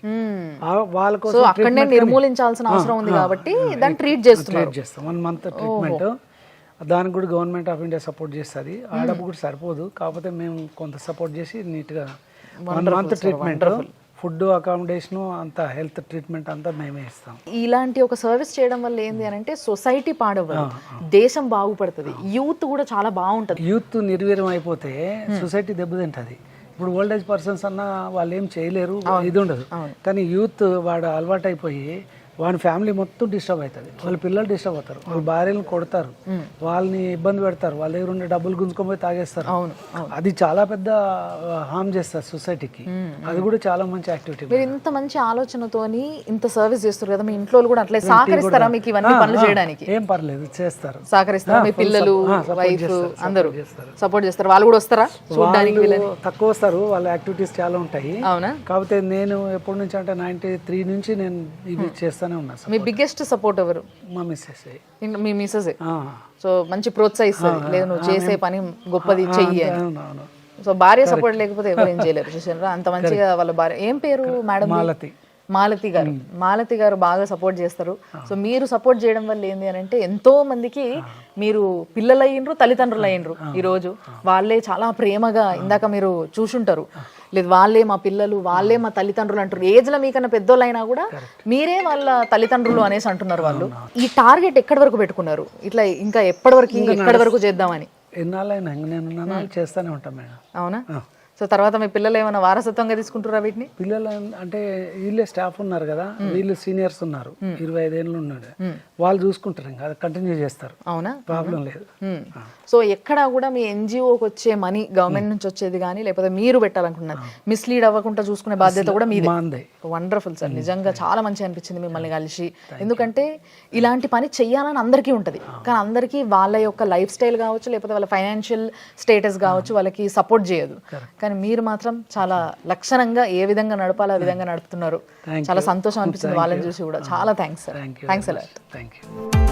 వాళ్ళ కోసం అక్కడనే నిర్మూలించాల్సిన అవసరం ఉంది కాబట్టి దాన్ని ట్రీట్ చేస్తాం. 1 month ట్రీట్మెంట్. దానికి కూడా గవర్నమెంట్ ఆఫ్ ఇండియా సపోర్ట్ చేస్తుంది. ఆ డబ్బు కూడా సరిపోదు, కాకపోతే మేము కొంత సపోర్ట్ చేసి నీట్గా 1 month ట్రీట్మెంట్, ఫుడ్, అకామిడేషన్ అంతా, హెల్త్ ట్రీట్మెంట్ అంతా మేమే ఇస్తాం. ఇలాంటి ఒక సర్వీస్ చేయడం వల్ల ఏంది అని అంటే సొసైటీ పాడవ్వదు, దేశం బాగుపడుతుంది, యూత్ కూడా చాలా బాగుంటుంది. యూత్ నిర్వీర్యం అయిపోతే సొసైటీ దెబ్బతింటుంది. ఇప్పుడు ఓల్డేజ్ పర్సన్స్ అన్న వాళ్ళు ఏం చేయలేరు, ఇది ఉండదు. కానీ యూత్ వాడు అలవాటు అయిపోయి వాని ఫ్యామిలీ మొత్తం డిస్టర్బ్ అవుతుంది, వాళ్ళ పిల్లలు డిస్టర్బ్ అవుతారు, వాళ్ళ భార్యలను కొడతారు, వాళ్ళని ఇబ్బంది పెడతారు, వాళ్ళ దగ్గర ఉండే డబ్బులు గుంజుకొని పోయి తాగేస్తారు. అది చాలా పెద్ద హామ్ చేస్తారు సొసైటీకి. అది కూడా చాలా మంచి యాక్టివిటీ. మీరు ఇంత మంచి ఆలోచనతోని ఇంత సర్వీస్ చేస్తారు కదా, మీ ఇంట్లో కూడా అట్లే సహకరిస్తారా మీకు ఇవన్నీ పనులు చేయడానికి? ఏం పర్లేదు, చేస్తారు. సహకరిస్తారా? మీ పిల్లలు, వైఫ్ అందరూ సపోర్ట్ చేస్తారు? వాళ్ళు కూడా వస్తారా చూడడానికి? తక్కువ వస్తారు, వాళ్ళ యాక్టివిటీస్ చాలా ఉంటాయి. అవునా? కాకపోతే నేను ఎప్పటి నుంచి అంటే 93 నుంచి నేను ఇవి చేస్తానే ఉన్నాను. మీ బిగ్గెస్ట్ సపోర్ట్ ఎవరు? మా మిస్సెస్. మీ మిస్సెస్. సో మంచి ప్రోత్సహిస్తుంది, లేదు నువ్వు చేసే పని గొప్పది చెయ్యి అని. సో భార్య సపోర్ట్ లేకపోతే ఎవరు ఏం చేయలేరు. చూసారా అంత మంచిగా వాళ్ళ భార్య. ఏం పేరు మేడం? మాలతి గారు. మాలతి గారు బాగా సపోర్ట్ చేస్తారు. సో మీరు సపోర్ట్ చేయడం వల్ల ఏంది అని అంటే ఎంతో మందికి మీరు పిల్లలు అయ్యిండ్రు, తల్లిదండ్రులు అయ్యిండ్రు. ఈరోజు వాళ్ళే చాలా ప్రేమగా, ఇందాక మీరు చూసుంటారు, లేదు వాళ్ళే మా పిల్లలు, వాళ్ళే మా తల్లిదండ్రులు అంటారు. ఏజ్లో మీకన్నా పెద్దోళ్ళు అయినా కూడా మీరే వాళ్ళ తల్లిదండ్రులు అనేసి అంటున్నారు వాళ్ళు. ఈ టార్గెట్ ఎక్కడి వరకు పెట్టుకున్నారు? ఇట్లా ఇంకా ఎక్కడి వరకు చేద్దామని? ఎన్నాళ్ళైనా నేను చేస్తానే ఉంటాను మేడం. అవునా? సో తర్వాత మీ పిల్లలు ఏమైనా వారసత్వంగా తీసుకుంటారా వీటిని? పిల్లలు అంటే వీళ్ళే స్టాఫ్ ఉన్నారు కదా, వీళ్ళు సీనియర్స్ ఉన్నారు, 25 ఏళ్ళు ఉన్నాడు, వాళ్ళు చూసుకుంటారు, ఇంకా కంటిన్యూ చేస్తారు. అవునా? ప్రాబ్లం లేదు. సో ఎక్కడా కూడా మీ ఎన్జిఓకి వచ్చే మనీ గవర్నమెంట్ నుంచి వచ్చేది కానీ లేకపోతే మీరు పెట్టాలనుకున్నారు మిస్లీడ్ అవ్వకుండా చూసుకునే బాధ్యత కూడా మీదే. వండర్ఫుల్ సార్, నిజంగా చాలా మంచిగా అనిపించింది మిమ్మల్ని కలిసి. ఎందుకంటే ఇలాంటి పని చెయ్యాలని అందరికీ ఉంటుంది, కానీ అందరికీ వాళ్ళ యొక్క లైఫ్ స్టైల్ కావచ్చు, లేకపోతే వాళ్ళ ఫైనాన్షియల్ స్టేటస్ కావచ్చు, వాళ్ళకి సపోర్ట్ చేయదు. కానీ మీరు మాత్రం చాలా లక్షణంగా ఏ విధంగా నడపాలో ఆ విధంగా నడుపుతున్నారు. చాలా సంతోషం అనిపిస్తుంది వాళ్ళని చూసి కూడా. చాలా thanks sir. Thanks a lot. Thank you.